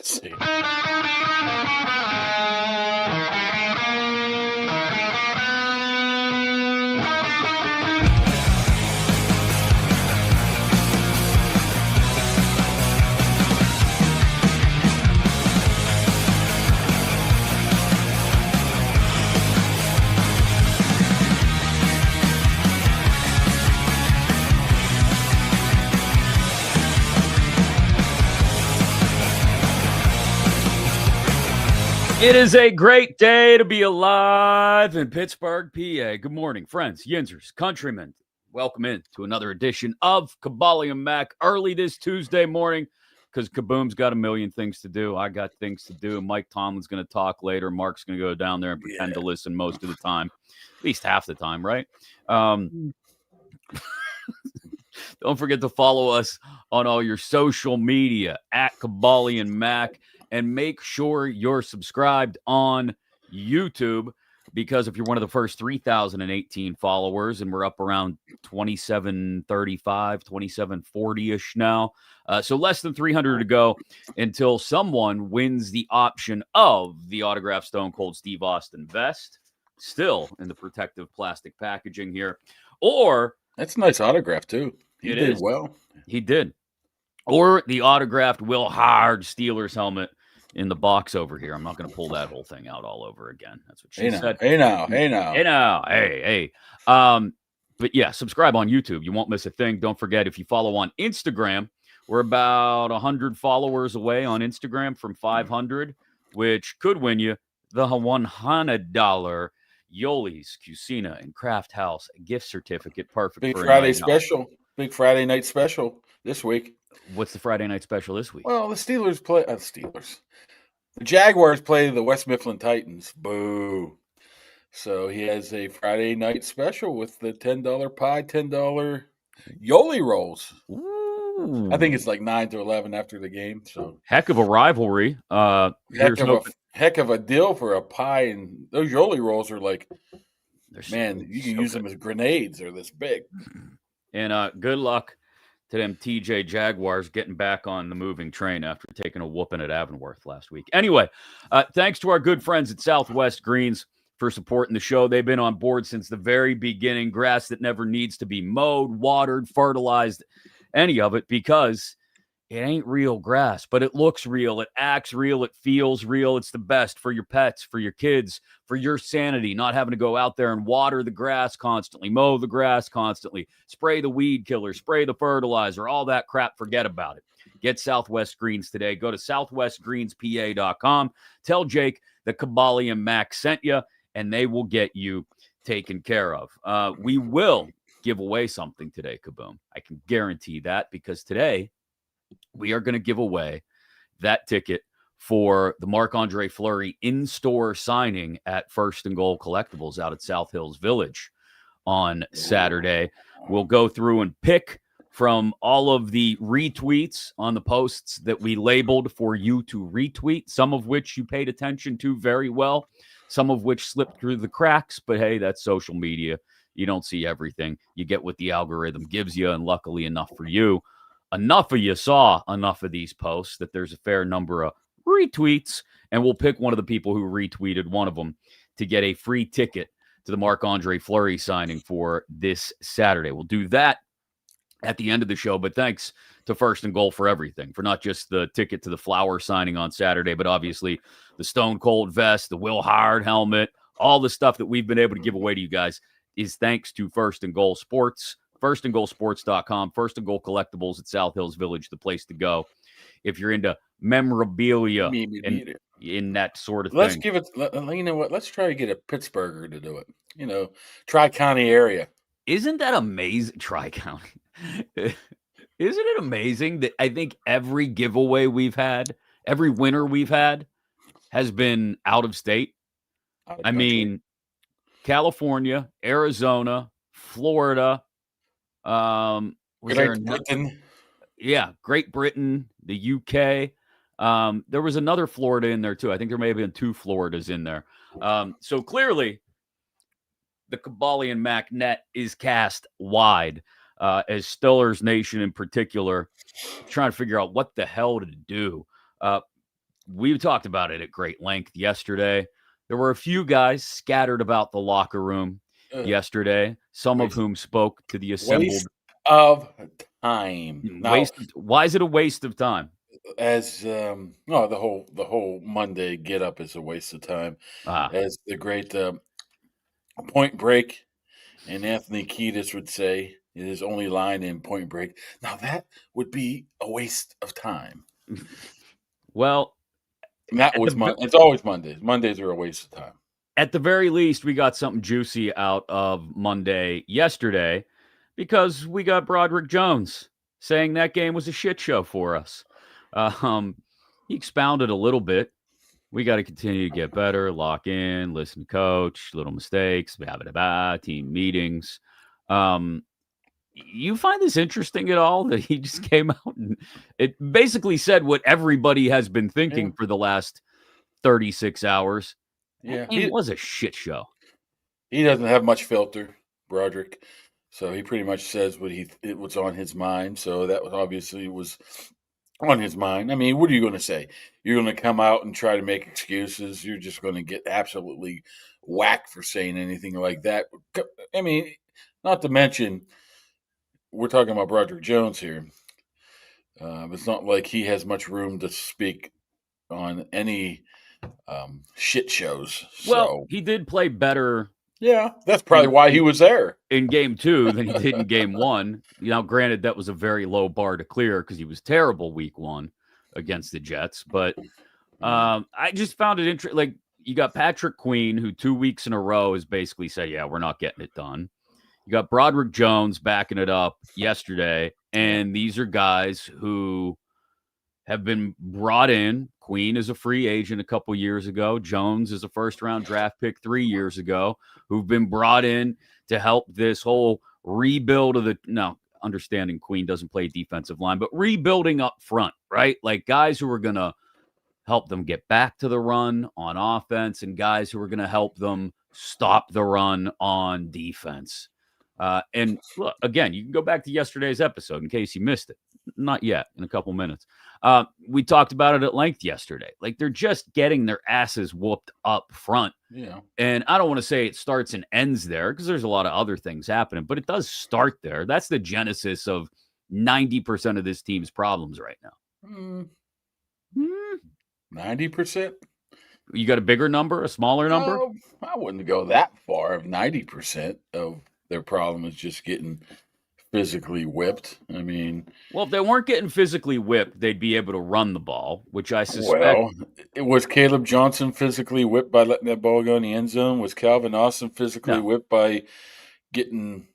Let's see. It is a great day to be alive in Pittsburgh, PA. Good morning, friends, Yinzers, countrymen. Welcome in to another edition of Kaboly+Mack early this Tuesday morning because Kaboom's got a million things to do. I got things to do. Mike Tomlin's going to talk later. Mark's going to go down there and pretend to listen most of the time, at least half the time, right? Don't forget to follow us on all your social media at Kaboly+Mack. And make sure you're subscribed on YouTube, because if you're one of the first 3,018 followers, and we're up around 2,735, 2,740-ish now, so less than 300 to go until someone wins the option of the autographed Stone Cold Steve Austin vest, still in the protective plastic packaging here, or... That's a nice autograph, too. He did well. He did. Or the autographed Will Hard Steelers helmet in the box over here. I'm not going to pull that whole thing out all over again. That's what she said. Hey now. But yeah, subscribe on YouTube. You won't miss a thing. Don't forget, if you follow on Instagram, we're about 100 followers away on Instagram from 500, which could win you the $100 Yoli's Cucina and Craft House gift certificate. Perfect. Big Friday special. Big Friday night special this week. What's the Friday night special this week? Well, the Steelers play the Jaguars play the West Mifflin Titans. Boo. So he has a Friday night special with the $10 pie, $10 Yoli rolls. Ooh. I think it's like 9 to 11 after the game. So heck of a rivalry. Heck of a deal for a pie, and those Yoli rolls are like, man, you can use them as grenades. They're this big. And good luck to them TJ Jaguars getting back on the moving train after taking a whooping at Avonworth last week. Anyway, thanks to our good friends at Southwest Greens for supporting the show. They've been on board since the very beginning. Grass that never needs to be mowed, watered, fertilized, any of it, because it ain't real grass, but it looks real. It acts real. It feels real. It's the best for your pets, for your kids, for your sanity, not having to go out there and water the grass constantly, mow the grass constantly, spray the weed killer, spray the fertilizer, all that crap. Forget about it. Get Southwest Greens today. Go to southwestgreenspa.com. Tell Jake that Kaboly+Mack sent you, and they will get you taken care of. We will give away something today, Kaboom. I can guarantee that, because today we are going to give away that ticket for the Marc-Andre Fleury in-store signing at First and Goal Collectibles out at South Hills Village on Saturday. We'll go through and pick from all of the retweets on the posts that we labeled for you to retweet, some of which you paid attention to very well, some of which slipped through the cracks, but hey, that's social media. You don't see everything. You get what the algorithm gives you, and luckily enough for you, enough of you saw enough of these posts that there's a fair number of retweets, and we'll pick one of the people who retweeted one of them to get a free ticket to the Marc-Andre Fleury signing for this Saturday. We'll do that at the end of the show, but thanks to First and Goal for everything, for not just the ticket to the Flower signing on Saturday, but obviously the Stone Cold vest, the Will Hard helmet, all the stuff that we've been able to give away to you guys is thanks to First and Goal Sports. firstandgoalsports.com, First and Goal Collectibles at South Hills Village, the place to go if you're into memorabilia and in that sort of thing. Let's give it, you know what, let's try to get a Pittsburgher to do it. Tri-County area. Isn't that amazing? Tri-County. Isn't it amazing that I think every giveaway we've had, every winner we've had has been out of state? I mean, California, Arizona, Florida, Great Britain. Yeah, Great Britain, the UK. There was another Florida in there too. I think there may have been 2 Floridas in there. So clearly, the Kaboly+Mack net is cast wide, as Steelers Nation in particular trying to figure out what the hell to do. We talked about it at great length yesterday. There were a few guys scattered about the locker room yesterday, some of Waste whom spoke to the waste assembled. of time. Now, Why is it a waste of time? as no, the whole Monday get up is a waste of time. Ah, As the great Point Break and Anthony Kiedis would say, his only line in Point Break. Now that would be a waste of time. well, And that at was the It's always Mondays. Mondays are a waste of time. at the very least, we got something juicy out of Monday yesterday because we got Broderick Jones saying that game was a shit show for us. Um, he expounded a little bit. We got to continue to get better, lock in, listen to coach, little mistakes, blah, blah, blah, team meetings. You find this interesting at all that he just came out and it basically said what everybody has been thinking for the last 36 hours? That Yeah, game was a shit show. he doesn't have much filter, Broderick. So he pretty much says it was on his mind. So that was obviously was on his mind. I mean, what are you going to say? You're going to come out and try to make excuses. You're just going to get absolutely whacked for saying anything like that. I mean, not to mention, we're talking about Broderick Jones here. It's not like he has much room to speak on any shit shows. Well, So he did play better yeah, that's probably in, why he in, was there. in game 2 than he did in game 1. Granted, that was a very low bar to clear because he was terrible week 1 against the Jets. But I just found it interesting. Like, you got Patrick Queen, who 2 weeks in a row has basically said, yeah, we're not getting it done. You got Broderick Jones backing it up yesterday. And these are guys who have been brought in. Queen is a free agent a couple years ago. Jones is a first-round draft pick 3 years ago, who've been brought in to help this whole rebuild of understanding Queen doesn't play defensive line, but rebuilding up front, right? Like guys who are going to help them get back to the run on offense and guys who are going to help them stop the run on defense. And look, again, you can go back to yesterday's episode in case you missed it. Not yet, in a couple minutes. We talked about it at length yesterday. Like they're just getting their asses whooped up front. Yeah. And I don't want to say it starts and ends there because there's a lot of other things happening, but it does start there. That's the genesis of 90% of this team's problems right now. 90%? You got a bigger number, a smaller number? No, I wouldn't go that far. If 90% of their problem is just getting physically whipped. I mean, well, if they weren't getting physically whipped, they'd be able to run the ball, which I suspect. Well, it was Caleb Johnson physically whipped by letting that ball go in the end zone. Was Calvin Austin physically whipped by getting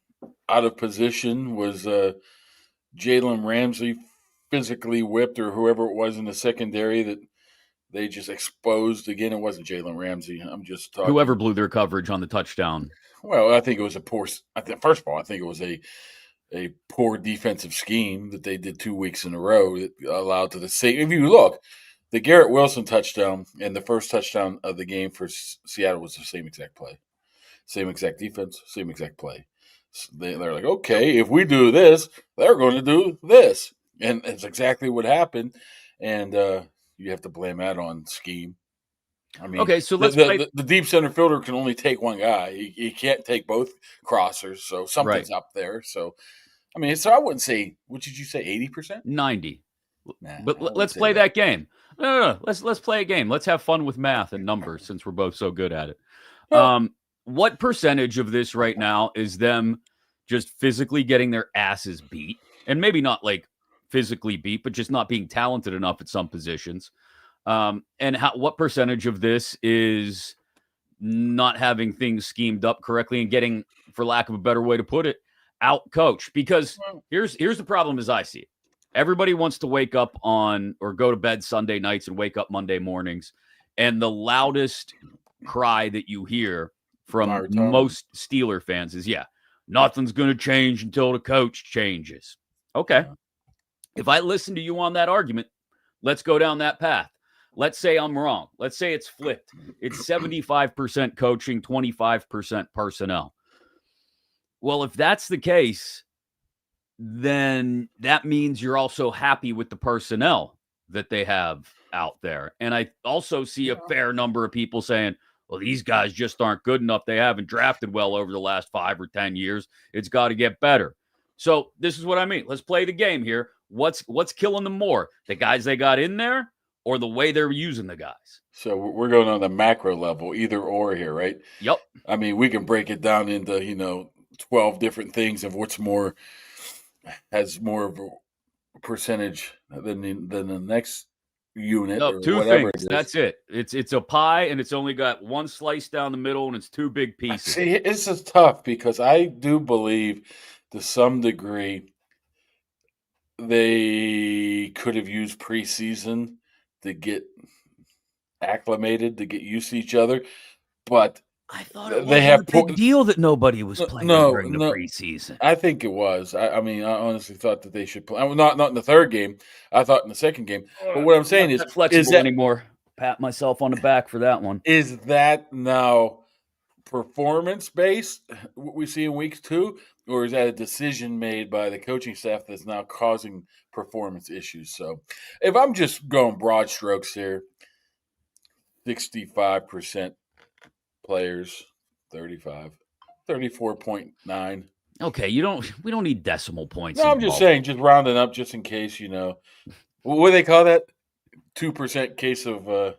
out of position? Was Jalen Ramsey physically whipped, or whoever it was in the secondary that they just exposed? Again, it wasn't Jalen Ramsey. I'm just talking. Whoever blew their coverage on the touchdown. Well, I think it was a poor. First of all, I think it was a poor defensive scheme that they did 2 weeks in a row that allowed to the same. If you look, the Garrett Wilson touchdown and the first touchdown of the game for Seattle was the same exact play, same exact defense, same exact play. So they're like, okay, if we do this, they're going to do this, and it's exactly what happened. And you have to blame that on scheme. I mean, okay, so the deep center fielder can only take one guy. He can't take both crossers, so something's up there. So, I mean, so I wouldn't say. What did you say? 80%? 90. Nah, but let's play that game. No. Let's play a game. Let's have fun with math and numbers since we're both so good at it. What percentage of this right now is them just physically getting their asses beat, and maybe not like physically beat, but just not being talented enough at some positions? And what percentage of this is not having things schemed up correctly and getting, for lack of a better way to put it, out coached? Because here's the problem as I see it. Everybody wants to wake up on or go to bed Sunday nights and wake up Monday mornings. And the loudest cry that you hear from most Steeler fans is, nothing's going to change until the coach changes. Okay. If I listen to you on that argument, let's go down that path. Let's say I'm wrong. Let's say it's flipped. It's 75% coaching, 25% personnel. Well, if that's the case, then that means you're also happy with the personnel that they have out there. And I also see a fair number of people saying, well, these guys just aren't good enough. They haven't drafted well over the last 5 or 10 years. It's got to get better. So this is what I mean. Let's play the game here. What's killing them more? The guys they got in there or the way they're using the guys? So we're going on the macro level, either or here, right? Yep. I mean, we can break it down into 12 different things of what's has more of a percentage than the next unit No, or two whatever things. it is. That's it. It's a pie, and it's only got one slice down the middle, and it's two big pieces. See, this is tough because I do believe to some degree they could have used preseason to get acclimated, to get used to each other, but I thought it they wasn't have a big deal that nobody was playing during the preseason. I think it was. I mean, I honestly thought that they should play. Not in the third game. I thought in the second game. But what I'm saying is, not flexible anymore. Pat myself on the back for that one. Is that now performance based? What we see in week 2, or is that a decision made by the coaching staff that's now causing performance issues? So, if I'm just going broad strokes here, 65% players, 34.9. Okay, we don't need decimal points. No, I'm just saying, just rounding up, just in case, what do they call that? 2% case of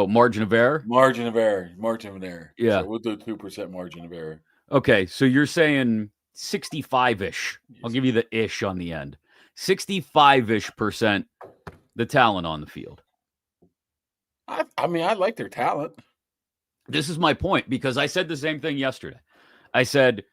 margin of error. Margin of error. Yeah, so we'll do 2% margin of error. Okay, so you're saying 65-ish. I'll give you the ish on the end. 65-ish% the talent on the field. I mean, I like their talent. This is my point because I said the same thing yesterday. I said,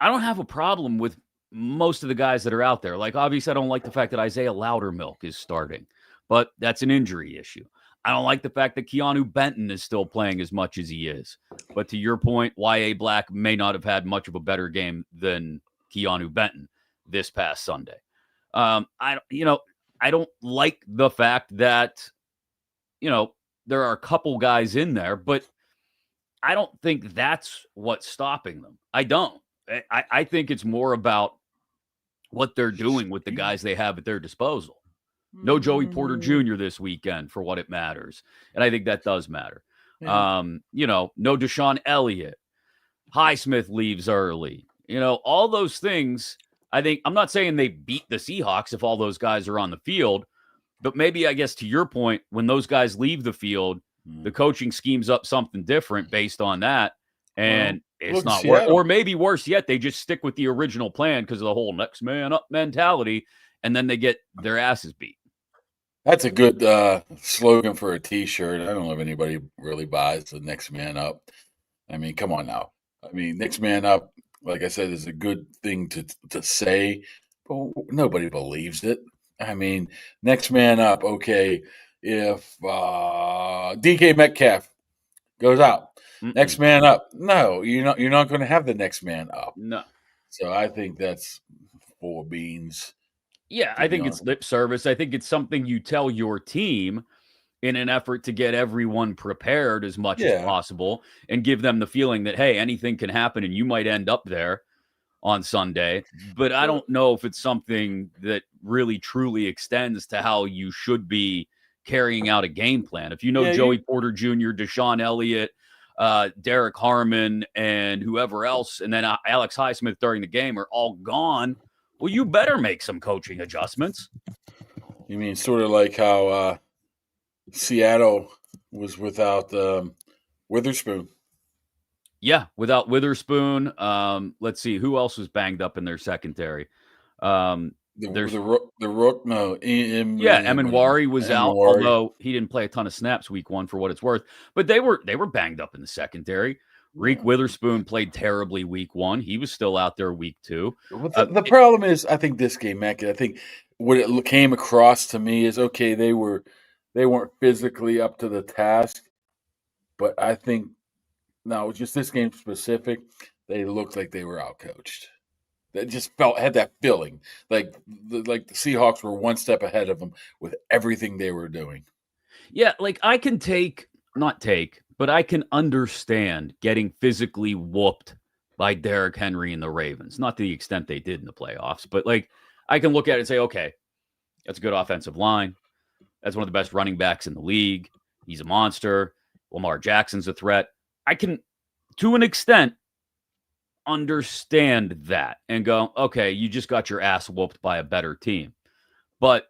I don't have a problem with most of the guys that are out there. Like, obviously, I don't like the fact that Isaiah Loudermilk is starting, but that's an injury issue. I don't like the fact that Keanu Benton is still playing as much as he is. But to your point, Y.A. Black may not have had much of a better game than Keanu Benton this past Sunday. I don't like the fact that, there are a couple guys in there, but I don't think that's what's stopping them. I don't. I think it's more about what they're doing with the guys they have at their disposal. No Joey Porter Jr. this weekend for what it matters. And I think that does matter. Yeah. No Deshaun Elliott. Highsmith leaves early. All those things. I think I'm not saying they beat the Seahawks if all those guys are on the field, but maybe, I guess, to your point, when those guys leave the field, the coaching schemes up something different based on that. And it's not work. Or maybe worse yet, they just stick with the original plan because of the whole next man up mentality, and then they get their asses beat. That's a good slogan for a T-shirt. I don't know if anybody really buys the next man up. I mean, come on now. I mean, next man up, like I said, is a good thing to say, but nobody believes it. I mean, next man up. Okay, if DK Metcalf goes out, next man up. No, you're not going to have the next man up. No. So I think that's full of beans. Yeah, I think it's lip service. I think it's something you tell your team in an effort to get everyone prepared as much as possible and give them the feeling that, hey, anything can happen and you might end up there on Sunday. But I don't know if it's something that really truly extends to how you should be carrying out a game plan. If Joey Porter Jr., Deshaun Elliott, Derek Harmon, and whoever else, and then Alex Highsmith during the game are all gone, well, you better make some coaching adjustments. You mean sort of like how Seattle was without Witherspoon? Yeah, without Witherspoon. Let's see, who else was banged up in their secondary? The Rook. No, Emanwari was out, although he didn't play a ton of snaps week 1 for what it's worth. But they were banged up in the secondary. Reek Witherspoon played terribly week 1. He was still out there week 2. The problem is, I think this game, Mac, I think what it came across to me is, okay, they weren't physically up to the task, but I think now just this game specific, they looked like they were outcoached. They just had that feeling like the Seahawks were one step ahead of them with everything they were doing. Yeah, like I can but I can understand getting physically whooped by Derrick Henry and the Ravens. Not to the extent they did in the playoffs, but like I can look at it and say, okay, that's a good offensive line. That's one of the best running backs in the league. He's a monster. Lamar Jackson's a threat. I can, to an extent, understand that and go, okay, you just got your ass whooped by a better team. But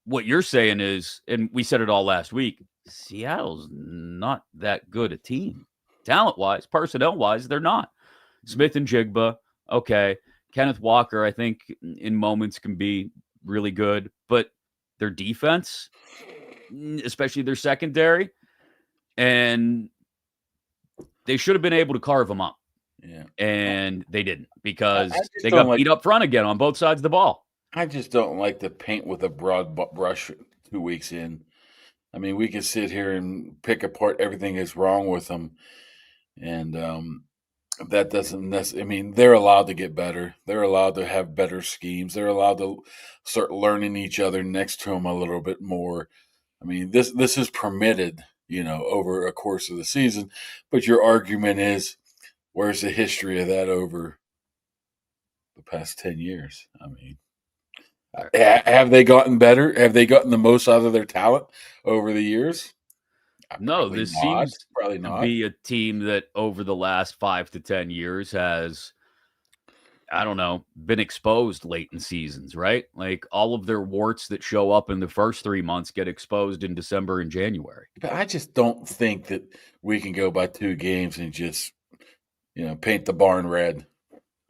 what you're saying is, and we said it all last week, Seattle's not that good a team. Talent-wise, personnel-wise, they're not. Smith and Jigba, okay. Kenneth Walker, I think, in moments can be really good. But their defense, especially their secondary, and they should have been able to carve them up. Yeah. And they didn't because they don't got beat up front again on both sides of the ball. I just don't like to paint with a broad brush 2 weeks in. I mean, we can sit here and pick apart everything that's wrong with them. And that doesn't necessarily, I mean, they're allowed to get better. They're allowed to have better schemes. They're allowed to start learning each other next to them a little bit more. I mean, this is permitted, over a course of the season. But your argument is, where's the history of that over the past 10 years? I mean, have they gotten better? Have they gotten the most out of their talent over the years? No, this seems probably to not. be a team that over the last 5 to 10 years has, I don't know, been exposed late in seasons, right? Like all of their warts that show up in the first 3 months get exposed in December and January. But I just don't think that we can go by 2 games and just, paint the barn red.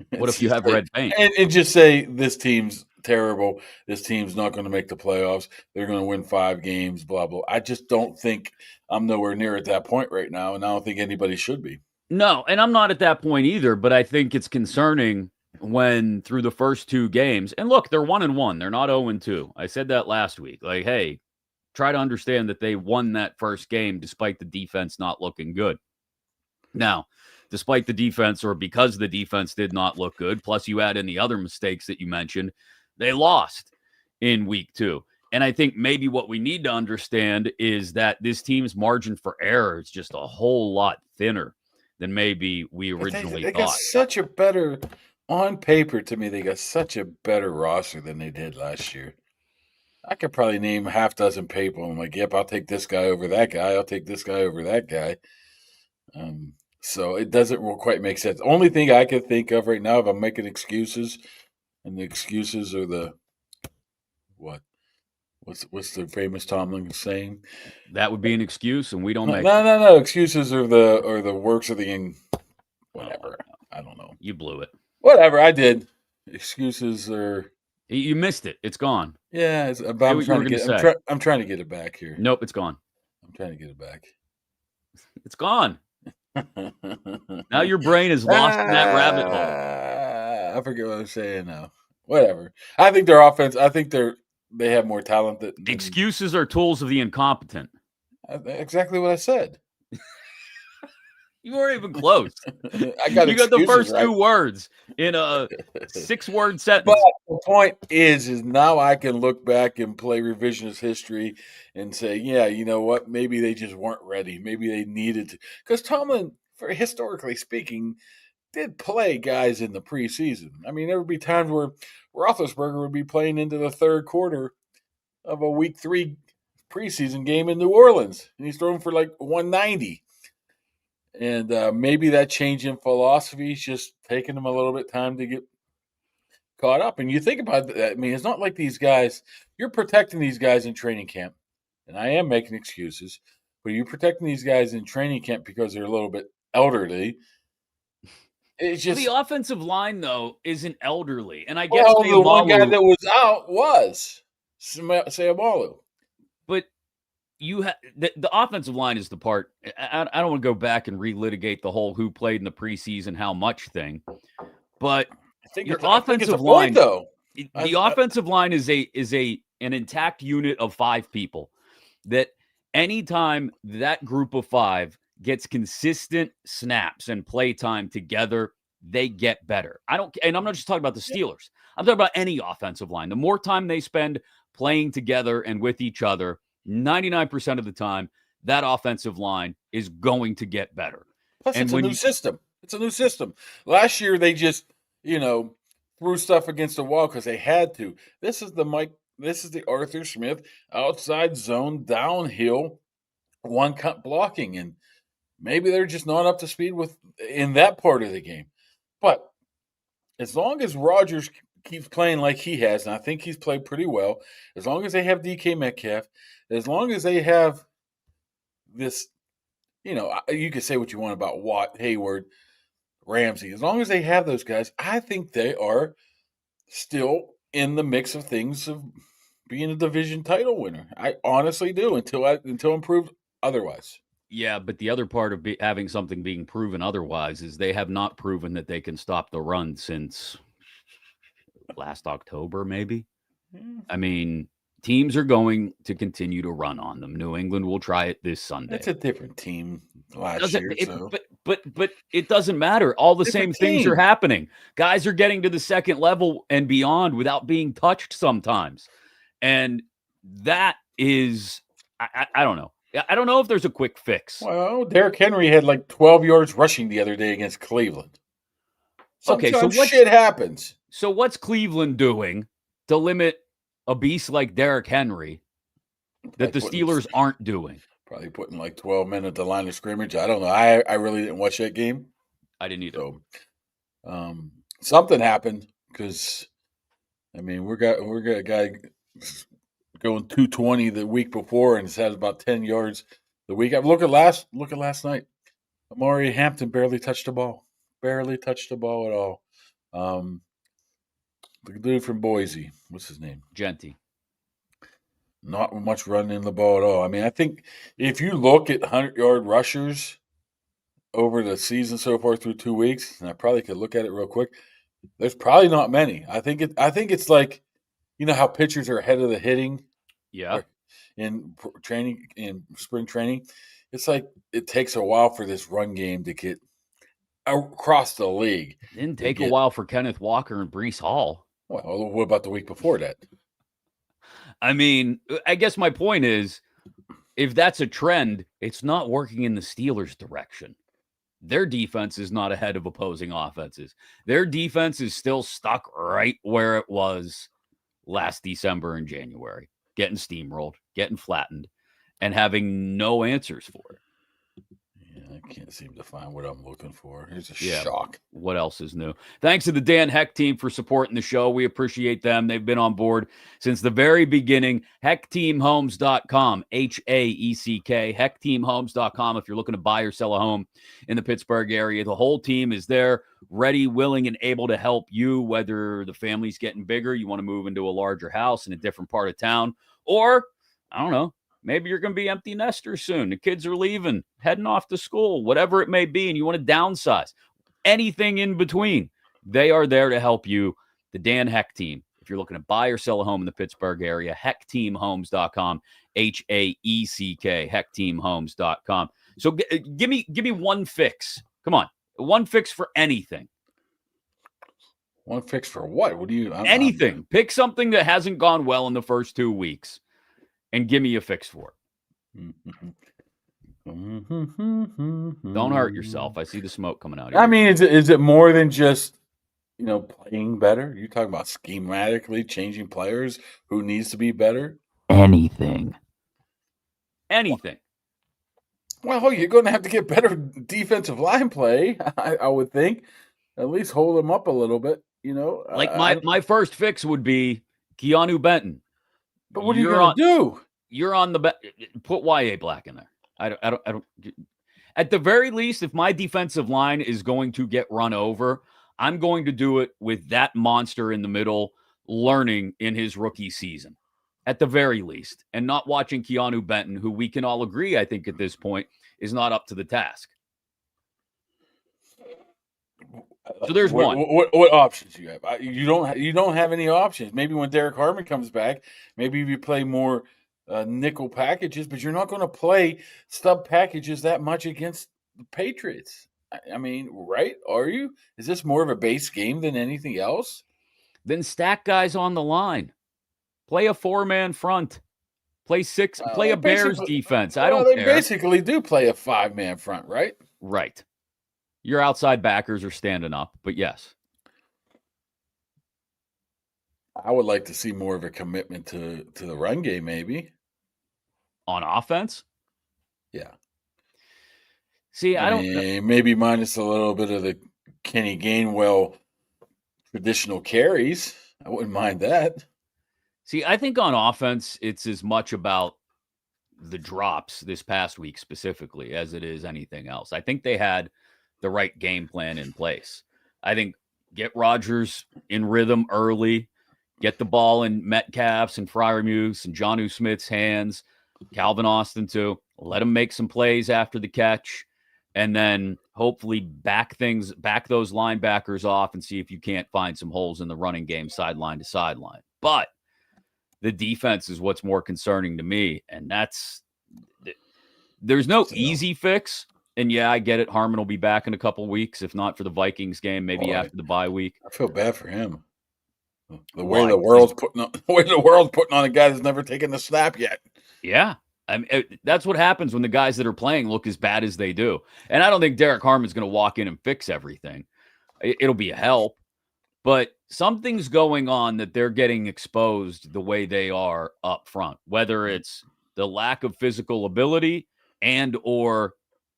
What if you have red paint? And just say this team's terrible. This team's not going to make the playoffs. They're going to win 5 games, blah, blah. I just don't think I'm nowhere near at that point right now, and I don't think anybody should be. No, and I'm not at that point either, but I think it's concerning when through the first 2 games, and look, they're 1-1. They're not 0-2. I said that last week. Like, hey, try to understand that they won that first game despite the defense not looking good. Now, despite the defense or because the defense did not look good, plus you add in the other mistakes that you mentioned, they lost in week 2. And I think maybe what we need to understand is that this team's margin for error is just a whole lot thinner than maybe we originally they thought. Got such a better, on paper to me, they got such a better roster than they did last year. I could probably name half dozen people. I'm like, yep, I'll take this guy over that guy. I'll take this guy over that guy. So it doesn't quite make sense. Only thing I can think of right now, if I'm making excuses, and the excuses are the what? What's the famous Tomlin saying? That would be an excuse, and we don't make no. Excuses are the works of the whatever. I don't know. You blew it. Whatever, I did. Excuses are. You missed it. It's gone. Yeah, I'm trying to get it back here. Nope, it's gone. I'm trying to get it back. It's gone. Now your brain is lost in that rabbit hole. I forget what I'm saying now. Whatever. I think their offense. I think they have more talent. Than excuses are tools of the incompetent. Exactly what I said. You weren't even close. You got the first right. 2 words in a 6-word sentence. But the point is now I can look back and play revisionist history and say, yeah, you know what? Maybe they just weren't ready. Maybe they needed to. Because Tomlin, historically speaking, did play guys in the preseason. I mean, there would be times where Roethlisberger would be playing into the third quarter of a week 3 preseason game in New Orleans, and he's throwing for like 190. And maybe that change in philosophy is just taking them a little bit time to get caught up. And you think about that. I mean, it's not like these guys, you're protecting these guys in training camp. And I am making excuses, but you're protecting these guys in training camp because they're a little bit elderly. It's just the offensive line, though, isn't elderly. And I guess the one guy that was out was Sayamalu. But you the offensive line is the part. I don't want to go back and relitigate the whole who played in the preseason, how much thing. But your offensive line, though, the offensive line is an intact unit of 5 people. That anytime that group of 5 gets consistent snaps and play time together, they get better. And I'm not just talking about the Steelers. I'm talking about any offensive line. The more time they spend playing together and with each other, 99% of the time, that offensive line is going to get better. Plus, it's a new system. It's a new system. Last year, they just, threw stuff against the wall because they had to. This is the this is the Arthur Smith outside zone downhill one cut blocking, and maybe they're just not up to speed in that part of the game. But as long as Rodgers keeps playing like he has, and I think he's played pretty well, as long as they have DK Metcalf, as long as they have this, you could say what you want about Watt, Hayward, Ramsey. As long as they have those guys, I think they are still in the mix of things of being a division title winner. I honestly do until I'm proved otherwise. Yeah, but the other part of having something being proven otherwise is they have not proven that they can stop the run since last October, maybe. I mean, teams are going to continue to run on them. New England will try it this Sunday. It's a different team last year. But it doesn't matter. All the same things are happening. Guys are getting to the second level and beyond without being touched sometimes. And that is, I don't know. I don't know if there's a quick fix. Well, Derrick Henry had like 12 yards rushing the other day against Cleveland. Sometimes shit happens. So what's Cleveland doing to limit a beast like Derrick Henry that the Steelers aren't doing? Probably putting like 12 men at the line of scrimmage. I don't know. I really didn't watch that game. I didn't either. So, something happened because, I mean, we got a guy going 220 the week before and has about 10 yards the week. Look at last night. Amari Hampton barely touched the ball. Barely touched the ball at all. The dude from Boise, what's his name? Genty. Not much running in the ball at all. I mean, I think if you look at 100-yard rushers over the season so far through 2 weeks, and I probably could look at it real quick, there's probably not many. I think it's like, you know how pitchers are ahead of the hitting. Yeah. In training, in spring training, it's like it takes a while for this run game to get across the league. It didn't take a while for Kenneth Walker and Breece Hall. Well, what about the week before that? I mean, I guess my point is, if that's a trend, it's not working in the Steelers' direction. Their defense is not ahead of opposing offenses. Their defense is still stuck right where it was last December and January, getting steamrolled, getting flattened, and having no answers for it. Yeah, I can't seem to find what I'm looking for. Here's a shock. What else is new? Thanks to the Dan Heck team for supporting the show. We appreciate them. They've been on board since the very beginning. HeckTeamHomes.com, HAECK, HeckTeamHomes.com. If you're looking to buy or sell a home in the Pittsburgh area, the whole team is there, ready, willing, and able to help you, whether the family's getting bigger, you want to move into a larger house in a different part of town, or, I don't know, maybe you're going to be empty nesters soon. The kids are leaving, heading off to school, whatever it may be, and you want to downsize. Anything in between, they are there to help you. The Dan Heck team. If you're looking to buy or sell a home in the Pittsburgh area, HeckTeamHomes.com, HAECK, HeckTeamHomes.com. So give me one fix. Come on, one fix for anything. One fix for what? What do you? Anything. Pick something that hasn't gone well in the first 2 weeks. And give me a fix for it. Don't hurt yourself. I see the smoke coming out here. I mean, is it more than just, playing better? You're talking about schematically changing players who needs to be better? Anything. Well, you're going to have to get better defensive line play, I would think. At least hold them up a little bit, Like my first fix would be Keanu Benton. But what are you going to do? You're on the put YA Black in there. I don't. At the very least, if my defensive line is going to get run over, I'm going to do it with that monster in the middle, learning in his rookie season, at the very least, and not watching Keanu Benton, who we can all agree, I think, at this point, is not up to the task. So there's one. What options do you have? You don't have any options. Maybe when Derek Harmon comes back, maybe you play more nickel packages, but you're not going to play stub packages that much against the Patriots. I mean, right? Are you? Is this more of a base game than anything else? Then stack guys on the line. Play a 4-man front. Play a Bears defense. I don't care. They basically do play a 5-man front, right? Right. Your outside backers are standing up, but yes. I would like to see more of a commitment to the run game, maybe. On offense? Yeah. See, I I don't know. mean, maybe minus a little bit of the Kenny Gainwell traditional carries. I wouldn't mind that. See, I think on offense, it's as much about the drops this past week specifically as it is anything else. I think they had the right game plan in place. I think get Rodgers in rhythm early, get the ball in Metcalf's and Freiermuth's and Jonnu Smith's hands, Calvin Austin too. Let him make some plays after the catch, and then hopefully back those linebackers off and see if you can't find some holes in the running game sideline to sideline. But the defense is what's more concerning to me, and there's no easy fix. And yeah, I get it. Harmon will be back in a couple weeks, if not for the Vikings game, maybe after the bye week. I feel bad for him. The way the world's putting on a guy that's never taken a snap yet. Yeah. I mean, that's what happens when the guys that are playing look as bad as they do. And I don't think Derek Harmon's going to walk in and fix everything. It'll be a help, but something's going on that they're getting exposed the way they are up front, whether it's the lack of physical ability and or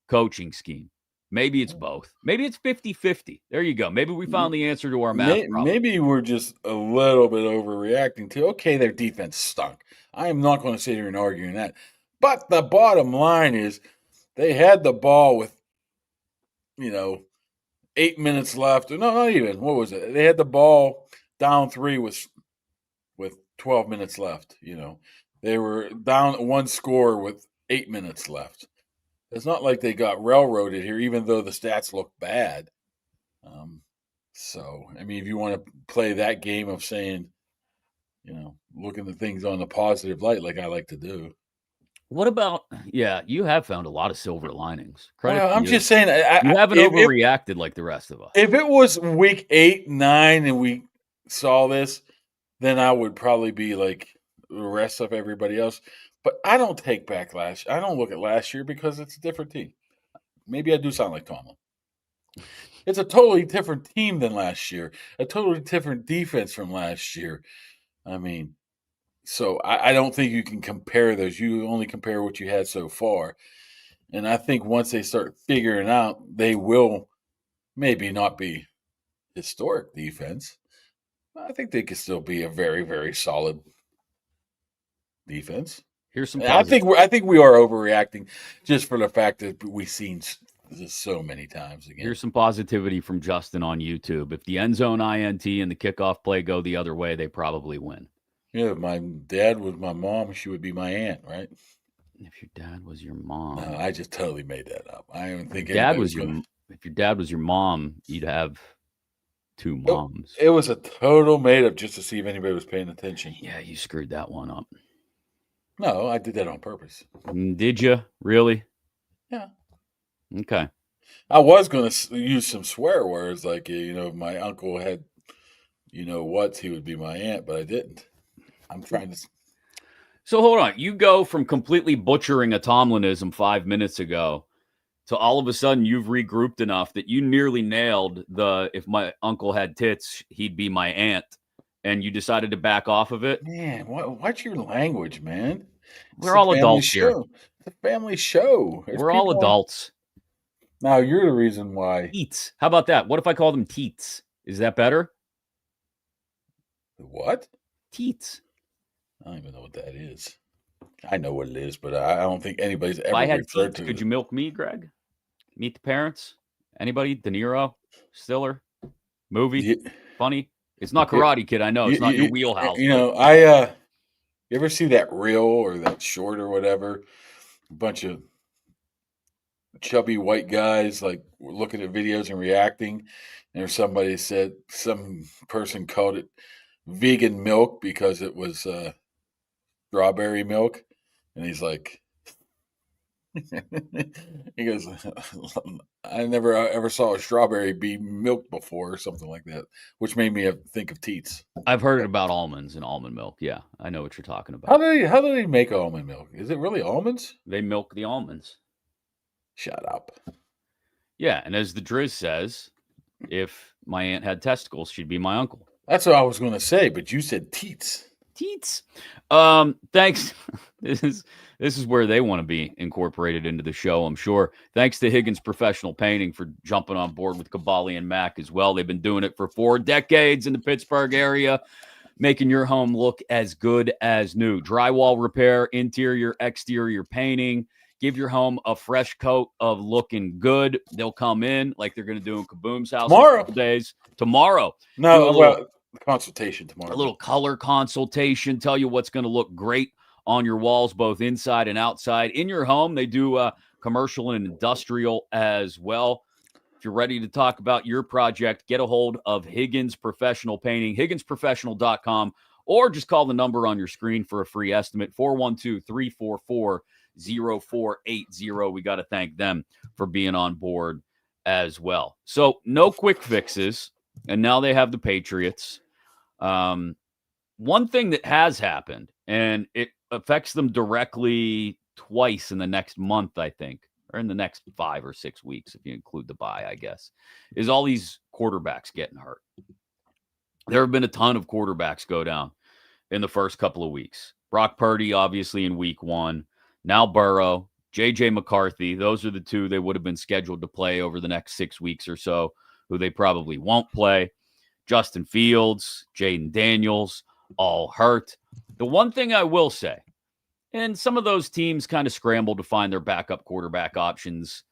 coaching scheme. Maybe it's both. Maybe it's 50-50. There you go. Maybe we found the answer to our math problem. Maybe we're just a little bit overreacting to, okay, their defense stunk. I am not going to sit here and argue that. But the bottom line is they had the ball with, 8 minutes left. No, not even. What was it? They had the ball down 3 with 12 minutes left. They were down 1 score with 8 minutes left. It's not like they got railroaded here, even though the stats look bad. So, I mean, if you want to play that game of saying, looking at things on the positive light, like I like to do. What about, you have found a lot of silver linings. I'm just saying, you haven't overreacted like the rest of us. If it was week 8, 9, and we saw this, then I would probably be like the rest of everybody else. But I don't take back I don't look at last year because it's a different team. Maybe I do sound like Tomlin. It's a totally different team than last year. A totally different defense from last year. I mean, so I don't think you can compare those. You only compare what you had so far. And I think once they start figuring out, they will maybe not be historic defense. I think they could still be a very, very solid defense. Here's some. I think we are overreacting just for the fact that we've seen this so many times again. Here's some positivity from Justin on YouTube. If the end zone INT and the kickoff play go the other way, they probably win. Yeah, if my dad was my mom, she would be my aunt, right? If your dad was your mom, no, I just totally made that up. I don't think if your dad was your mom, you'd have 2 moms. It was a total made up just to see if anybody was paying attention. Yeah, you screwed that one up. No, I did that on purpose. Did you really? Yeah. Okay. I was going to use some swear words like, if my uncle had, he would be my aunt, but I didn't. I'm trying to. So hold on. You go from completely butchering a Tomlinism 5 minutes ago to all of a sudden you've regrouped enough that you nearly nailed if my uncle had tits, he'd be my aunt. And you decided to back off of it? Man, what's your language, man? We're all adults here. It's a family show. We're all adults. Now, you're the reason why. Teats. How about that? What if I call them teats? Is that better? What? Teats. I don't even know what that is. I know what it is, but I don't think anybody's ever if I had referred teats, to could you milk me, Greg? Meet the Parents? Anybody? De Niro? Stiller? Movie? Funny? It's not Karate Kid, I know. It's not your wheelhouse. You ever see that reel or that short or whatever? A bunch of chubby white guys like looking at videos and reacting. And somebody said, some person called it vegan milk because it was strawberry milk. And he's like, he goes, I never ever saw a strawberry be milked before or something like that, which made me think of teats. I've heard about almonds and almond milk. Yeah, I know what you're talking about. How do they make almond milk? Is it really almonds? They milk the almonds. Shut up. Yeah, and as the Driz says, if my aunt had testicles, she'd be my uncle. That's what I was going to say, but you said teats. Teats. Thanks. This is where they want to be incorporated into the show, I'm sure. Thanks to Higgins Professional Painting for jumping on board with Kaboly+Mack as well. They've been doing it for 4 decades in the Pittsburgh area, making your home look as good as new. Drywall repair, interior, exterior painting. Give your home a fresh coat of looking good. They'll come in like they're going to do in Kaboom's house in a couple days. Tomorrow. No, well, consultation tomorrow. A little color consultation, tell you what's going to look great on your walls, both inside and outside. In your home, they do commercial and industrial as well. If you're ready to talk about your project, get a hold of Higgins Professional Painting, higginsprofessional.com, or just call the number on your screen for a free estimate, 412-344-0480. We got to thank them for being on board as well. So no quick fixes, and now they have the Patriots. One thing that has happened, and it affects them directly twice in the next month, I think, or in the next 5 or 6 weeks, if you include the bye, I guess, is all these quarterbacks getting hurt. There have been a ton of quarterbacks go down in the first couple of weeks. Brock Purdy, obviously, in week 1. Now Burrow, J.J. McCarthy. Those are the 2 they would have been scheduled to play over the next 6 weeks or so, who they probably won't play. Justin Fields, Jaden Daniels, all hurt. The one thing I will say, and some of those teams kind of scrambled to find their backup quarterback options,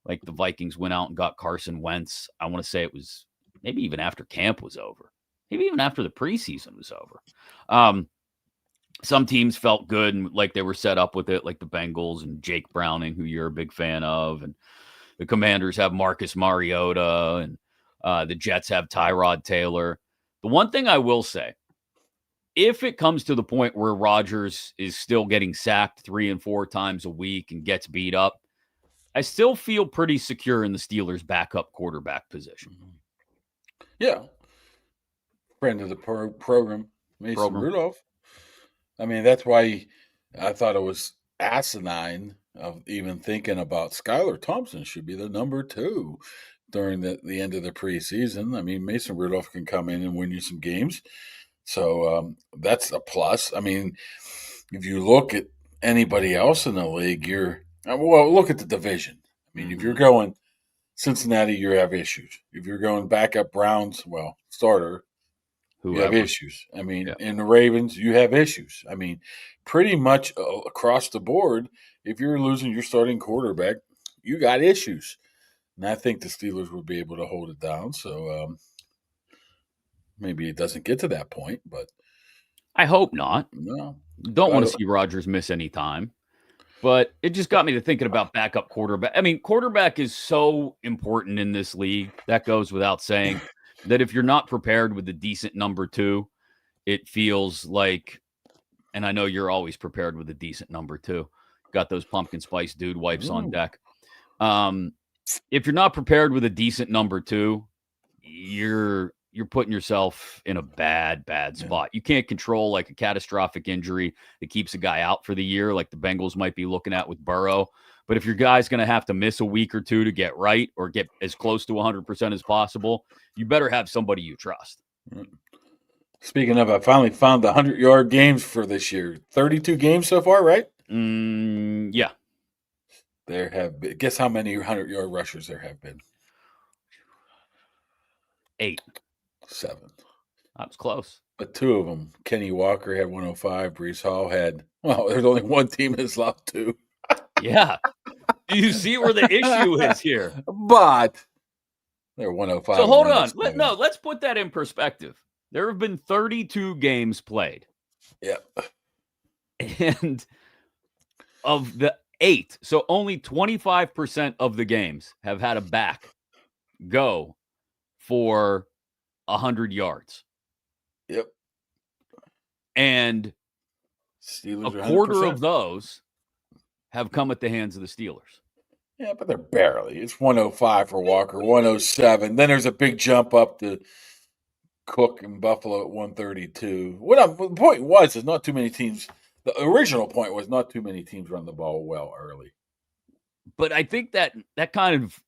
like the Vikings went out and got Carson Wentz. I want to say it was maybe even after camp was over, maybe even after the preseason was over. Some teams felt good and like they were set up with it, like the Bengals and Jake Browning, who you're a big fan of, and the Commanders have Marcus Mariota, and the Jets have Tyrod Taylor. The one thing I will say, if it comes to the point where Rodgers is still getting sacked 3 and 4 times a week and gets beat up, I still feel pretty secure in the Steelers' backup quarterback position. Yeah. Friend of the program, Mason Rudolph. I mean, that's why I thought it was asinine of even thinking about Skylar Thompson should be the number 2 during the end of the preseason. I mean, Mason Rudolph can come in and win you some games. So that's a plus. I mean, if you look at anybody else in the league, look at the division. I mean, if you're going Cincinnati, you have issues. If you're going backup Browns, starter, you have issues. I mean, in the Ravens, you have issues. I mean, pretty much across the board, if you're losing your starting quarterback, you got issues. And I think the Steelers would be able to hold it down. So maybe it doesn't get to that point, but I hope not. No. Don't want to see Rodgers miss any time. But it just got me to thinking about backup quarterback. I mean, quarterback is so important in this league. That goes without saying. That if you're not prepared with a decent number 2, it feels like, and I know you're always prepared with a decent number 2. Got those pumpkin spice dude wipes on deck. If you're not prepared with a decent number 2, you're putting yourself in a bad spot. You can't control like a catastrophic injury that keeps a guy out for the year, like the Bengals might be looking at with Burrow. But if your guy's going to have to miss a week or 2 to get right or get as close to 100% as possible, you better have somebody you trust. Speaking of, I finally found the 100-yard games for this year. 32 games so far, right? Yeah. There have been. Guess how many 100-yard rushers there have been? 8. 7. That was close. But 2 of them, Kenny Walker had 105. Breece Hall had, there's only one team that's allowed 2. Yeah. Do you see where the issue is here? But they're 105. So hold on. Let's put that in perspective. There have been 32 games played. Yep. And of the 8, so only 25% of the games have had a back go for 100 yards. Yep. And Steelers a quarter of those have come at the hands of the Steelers. Yeah, but they're barely. It's 105 for Walker, 107. Then there's a big jump up to Cook and Buffalo at 132. The point was, is not too many teams. The original point was not too many teams run the ball well early. But I think that kind of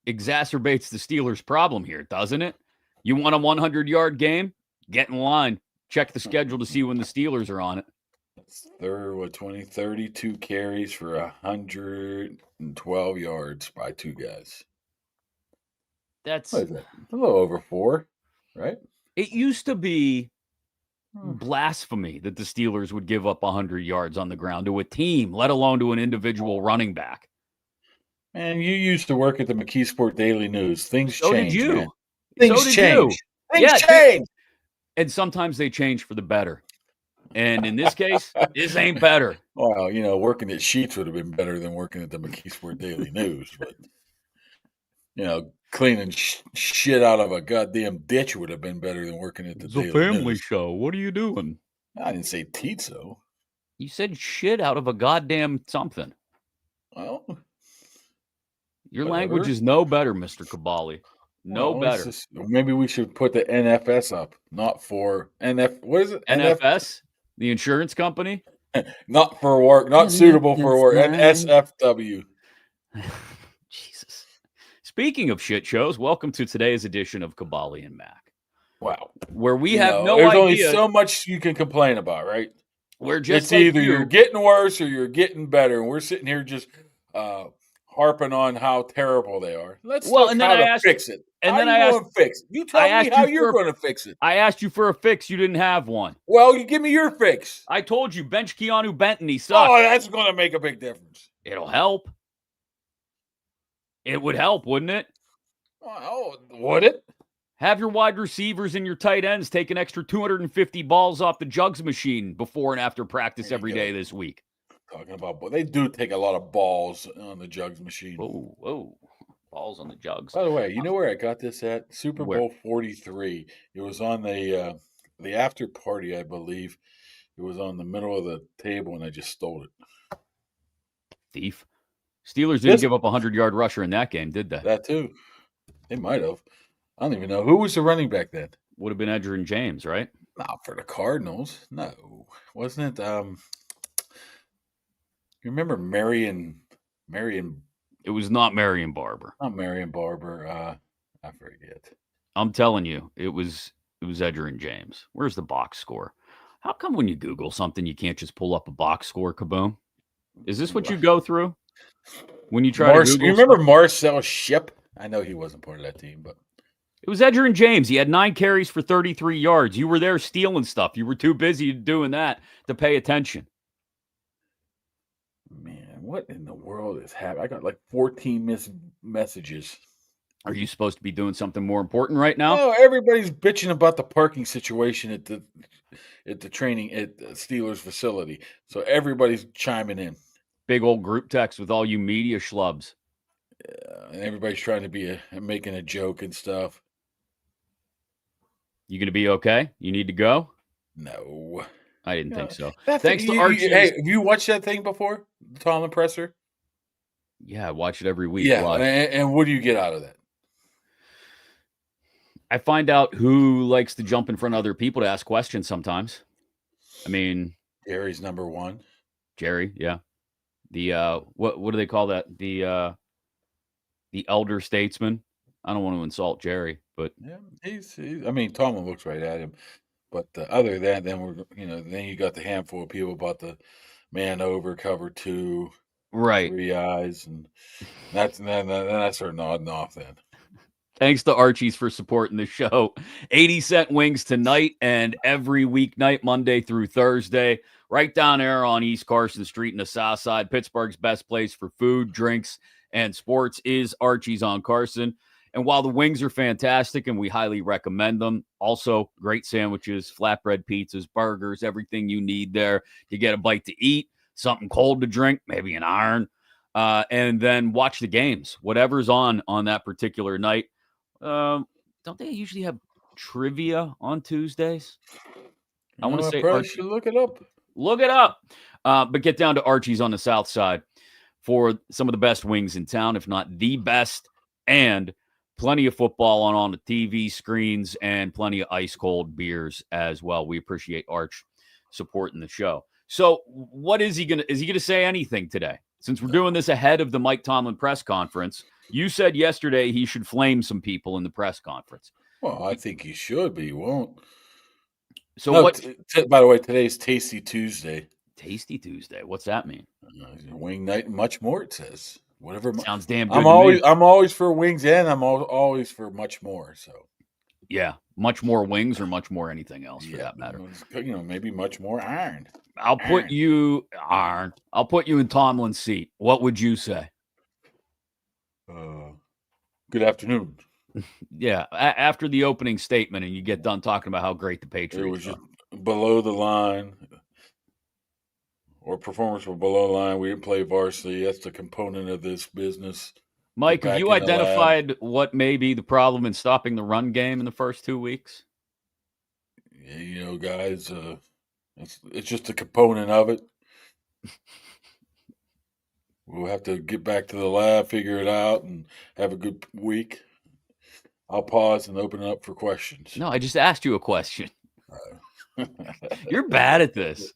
exacerbates the Steelers' problem here, doesn't it? You want a 100-yard game? Get in line. Check the schedule to see when the Steelers are on it. That's 32 carries for 112 yards by two guys. That's What is that? A little over 4, right? It used to be blasphemy that the Steelers would give up 100 yards on the ground to a team, let alone to an individual running back. Man, you used to work at the McKeesport Daily News. Things So change, did you. man. Things change. Things Yeah, change. And sometimes they change for the better. And in this case, this ain't better. Well, working at Sheets would have been better than working at the McKeesport Daily News. But, cleaning shit out of a goddamn ditch would have been better than working at the Daily News. It's a family show. What are you doing? I didn't say tshow. You said shit out of a goddamn something. Well, your language is no better, Mr. Kaboly. No better. Maybe we should put the NFS up, not for What is it? NFS, the insurance company. Not for work, not suitable for work. NSFW. Jesus. Speaking of shit shows, welcome to today's edition of Kaboly+Mack. Wow. Where we have no there's idea. There's only so much you can complain about, right? We're just either you're getting worse or you're getting better, and we're sitting here just harping on how terrible they are. Let's look how to fix it. And then I asked, fix it. You tell me how you're going to fix it. I asked you for a fix. You didn't have one. Well, you give me your fix. I told you, bench Keanu Benton. He sucks. Oh, that's going to make a big difference. It'll help. It would help, wouldn't it? Oh, would it? Have your wide receivers and your tight ends take an extra 250 balls off the jugs machine before and after practice every day this week. Talking about, they do take a lot of balls on the jugs machine. Whoa. Balls on the jugs. By the way, you know where I got this at? Super Bowl 43. It was on the after party, I believe. It was on the middle of the table, and I just stole it. Thief. Steelers didn't give up a 100-yard rusher in that game, did they? That too. They might have. I don't even know. Who was the running back then? Would have been Edgerrin James, right? Not for the Cardinals. No. Wasn't it? You remember Marion? It was not Marion Barber. Not Marion Barber. I forget. I'm telling you, it was Edgerrin James. Where's the box score? How come when you Google something, you can't just pull up a box score, Kaboom? Is this what you go through when you try to Google? You remember Marcel Ship? I know he wasn't part of that team, but it was Edgerrin James. He had 9 carries for 33 yards. You were there stealing stuff. You were too busy doing that to pay attention. Man, what in the world is happening? I got like 14 missed messages. Are you supposed to be doing something more important right now? No, everybody's bitching about the parking situation at the training at the Steelers facility. So everybody's chiming in. Big old group text with all you media schlubs. Yeah, and everybody's trying to be making a joke and stuff. You going to be okay? You need to go? No. I didn't think so. Thanks to Archie. Hey, have you watched that thing before? The Tomlin presser? Yeah, I watch it every week. Yeah, and what do you get out of that? I find out who likes to jump in front of other people to ask questions sometimes. I mean... Jerry's number one. Jerry, yeah. The, what do they call that? The elder statesman. I don't want to insult Jerry, but... Yeah, he's I mean, Tomlin looks right at him. But other than that, then you got the handful of people about the man over, cover 2, right, 3 eyes, and then I start nodding off then. Thanks to Archie's for supporting the show. 80-cent wings tonight and every weeknight, Monday through Thursday, right down there on East Carson Street in the South Side. Pittsburgh's best place for food, drinks, and sports is Archie's on Carson. And while the wings are fantastic and we highly recommend them, also great sandwiches, flatbread pizzas, burgers, everything you need there to get a bite to eat, something cold to drink, maybe an iron, and then watch the games, whatever's on that particular night. Don't they usually have trivia on Tuesdays? I want to say Archie. Should look it up. Look it up. But get down to Archie's on the South Side for some of the best wings in town, if not the best, and plenty of football on the TV screens and plenty of ice-cold beers as well. We appreciate Arch supporting the show. So what is he going to say anything today? Since we're doing this ahead of the Mike Tomlin press conference, you said yesterday he should flame some people in the press conference. Well, I think he should, but he won't. So No, what? by the way, today's Tasty Tuesday. Tasty Tuesday. What's that mean? Wing night and much more. It says whatever. Sounds damn I'm good to me. always for wings, and I'm always for much more. So Yeah, much more wings or much more anything else for that matter. Maybe much more iron. I'll put you in Tomlin's seat. What would you say? Good afternoon. Yeah, after the opening statement, and you get done talking about how great the Patriots It was are. just below the line, or performance were below the line. We didn't play varsity. That's the component of this business. Mike, have you identified what may be the problem in stopping the run game in the first 2 weeks? Yeah, guys, it's just a component of it. We'll have to get back to the lab, figure it out, and have a good week. I'll pause and open it up for questions. No, I just asked you a question. You're bad at this.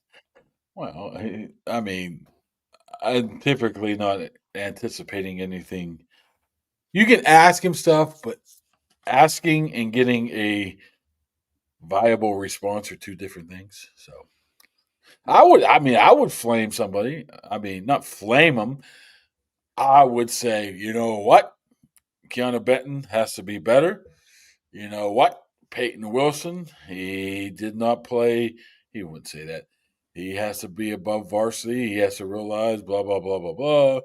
Well, I mean, I'm typically not anticipating anything. You can ask him stuff, but asking and getting a viable response are two different things. So I would flame somebody. I mean, not flame them. I would say, you know what? Keanu Benton has to be better. You know what? Peyton Wilson, he did not play. He wouldn't say that. He has to be above varsity. He has to realize blah, blah, blah, blah, blah.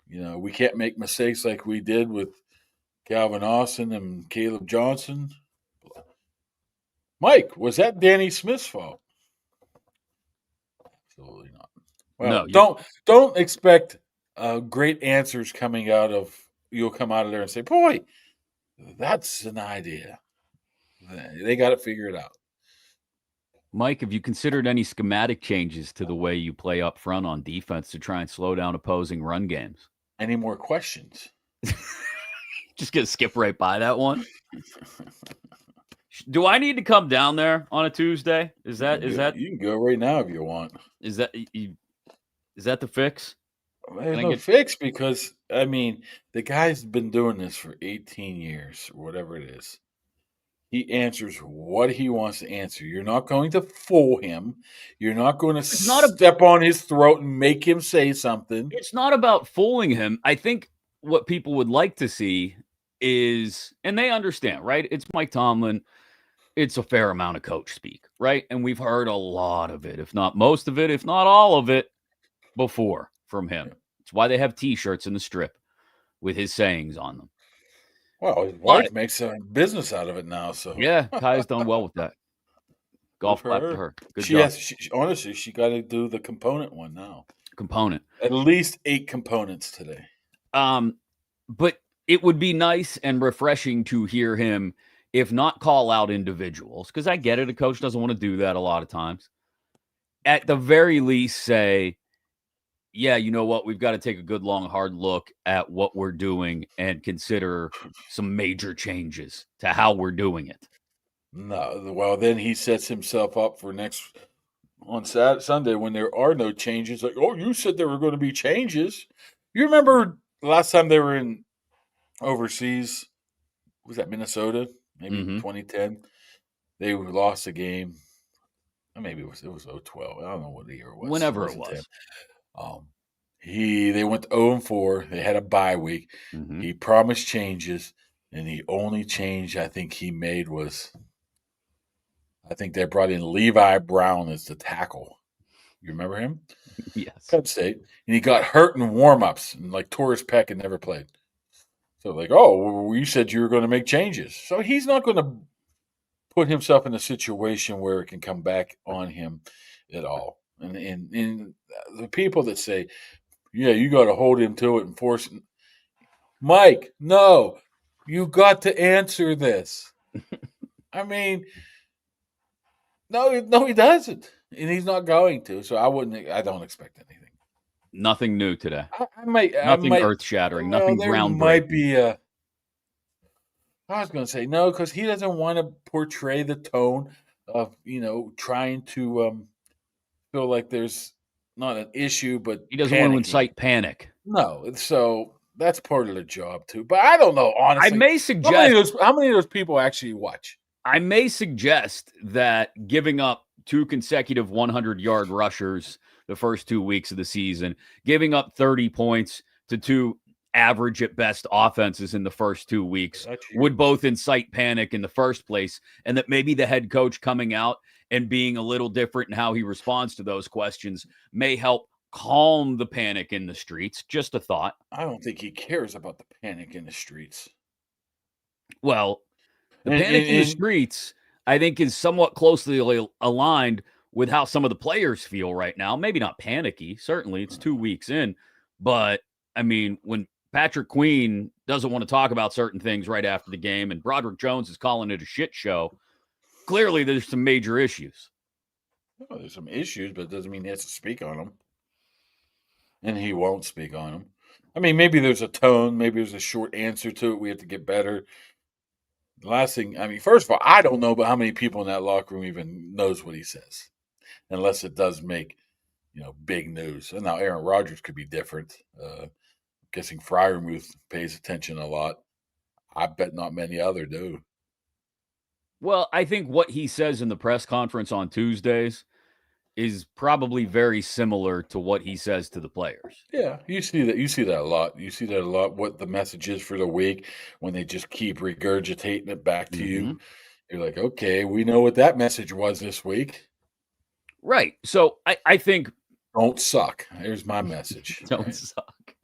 You know, we can't make mistakes like we did with Calvin Austin and Caleb Johnson. Mike, was that Danny Smith's fault? Absolutely not. Well, no, don't expect great answers coming out of. You'll come out of there and say, "Boy, that's an idea." They got to figure it out. Mike, have you considered any schematic changes to the way you play up front on defense to try and slow down opposing run games? Any more questions? Just gonna skip right by that one. Do I need to come down there on a Tuesday? Is that you can go right now if you want? Is that the fix? There's no fix because I mean the guy's been doing this for 18 years or whatever it is. He answers what he wants to answer. You're not going to fool him. You're not going to step on his throat and make him say something. It's not about fooling him. I think what people would like to see is, and they understand, right? It's Mike Tomlin. It's a fair amount of coach speak, right? And we've heard a lot of it, if not most of it, if not all of it, before from him. It's why they have T-shirts in the strip with his sayings on them. Well, his wife makes a business out of it now, so yeah, Kai's done well with that. Golf clap to her. Good job. Honestly, she got to do the component one now. Component. At least 8 components today. But it would be nice and refreshing to hear him, if not call out individuals, because I get it. A coach doesn't want to do that a lot of times. At the very least, say, yeah, you know what? We've got to take a good, long, hard look at what we're doing and consider some major changes to how we're doing it. No, well, then he sets himself up for on Sunday when there are no changes. Like, oh, you said there were going to be changes. You remember the last time they were in overseas? Was that Minnesota? Maybe 2010. They lost a game. Or maybe it was 012. I don't know what the year it was. Whenever it was. They went 0-4. They had a bye week. Mm-hmm. He promised changes, and the only change I think he made was I think they brought in Levi Brown as the tackle. You remember him? Yes. Penn State. And he got hurt in warm-ups and tore his pec and never played. So well, you said you were going to make changes. So he's not going to put himself in a situation where it can come back on him at all. And the people that say, yeah, you got to hold him to it and force it. Mike, no, you got to answer this. I mean, no, he doesn't. And he's not going to. So I don't expect anything. Nothing new today. Nothing earth-shattering. Nothing groundbreaking. Might be I was going to say no, because he doesn't want to portray the tone of, trying to feel like there's not an issue, but he doesn't want to incite panic. No, so that's part of the job too. But I don't know, honestly. I may suggest how many of those people actually watch. I may suggest that giving up 2 consecutive 100-yard rushers the first 2 weeks of the season, giving up 30 points to 2 average at best offenses in the first 2 weeks That's would huge. both incite panic in the first place, and that maybe the head coach coming out and being a little different in how he responds to those questions may help calm the panic in the streets. Just a thought. I don't think he cares about the panic in the streets. Well, the And, panic and, in the and streets, I think, is somewhat closely aligned with how some of the players feel right now. Maybe not panicky. Certainly, it's 2 weeks in. But, I mean, when Patrick Queen doesn't want to talk about certain things right after the game and Broderick Jones is calling it a shit show, clearly there's some major issues. well, there's some issues, but it doesn't mean he has to speak on them. And he won't speak on them. I mean, maybe there's a tone, maybe there's a short answer to it. We have to get better. The last thing, I mean, first of all, I don't know about how many people in that locker room even knows what he says, unless it does make big news. And now Aaron Rodgers could be different. Guessing Fryermuth pays attention a lot. I bet not many other do. Well, I think what he says in the press conference on Tuesdays is probably very similar to what he says to the players. Yeah, you see that. You see that a lot. You see that a lot. What the message is for the week when they just keep regurgitating it back to Mm-hmm. you. You're like, okay, we know what that message was this week. Right. So I think Don't suck. Here's my message. don't Right. suck.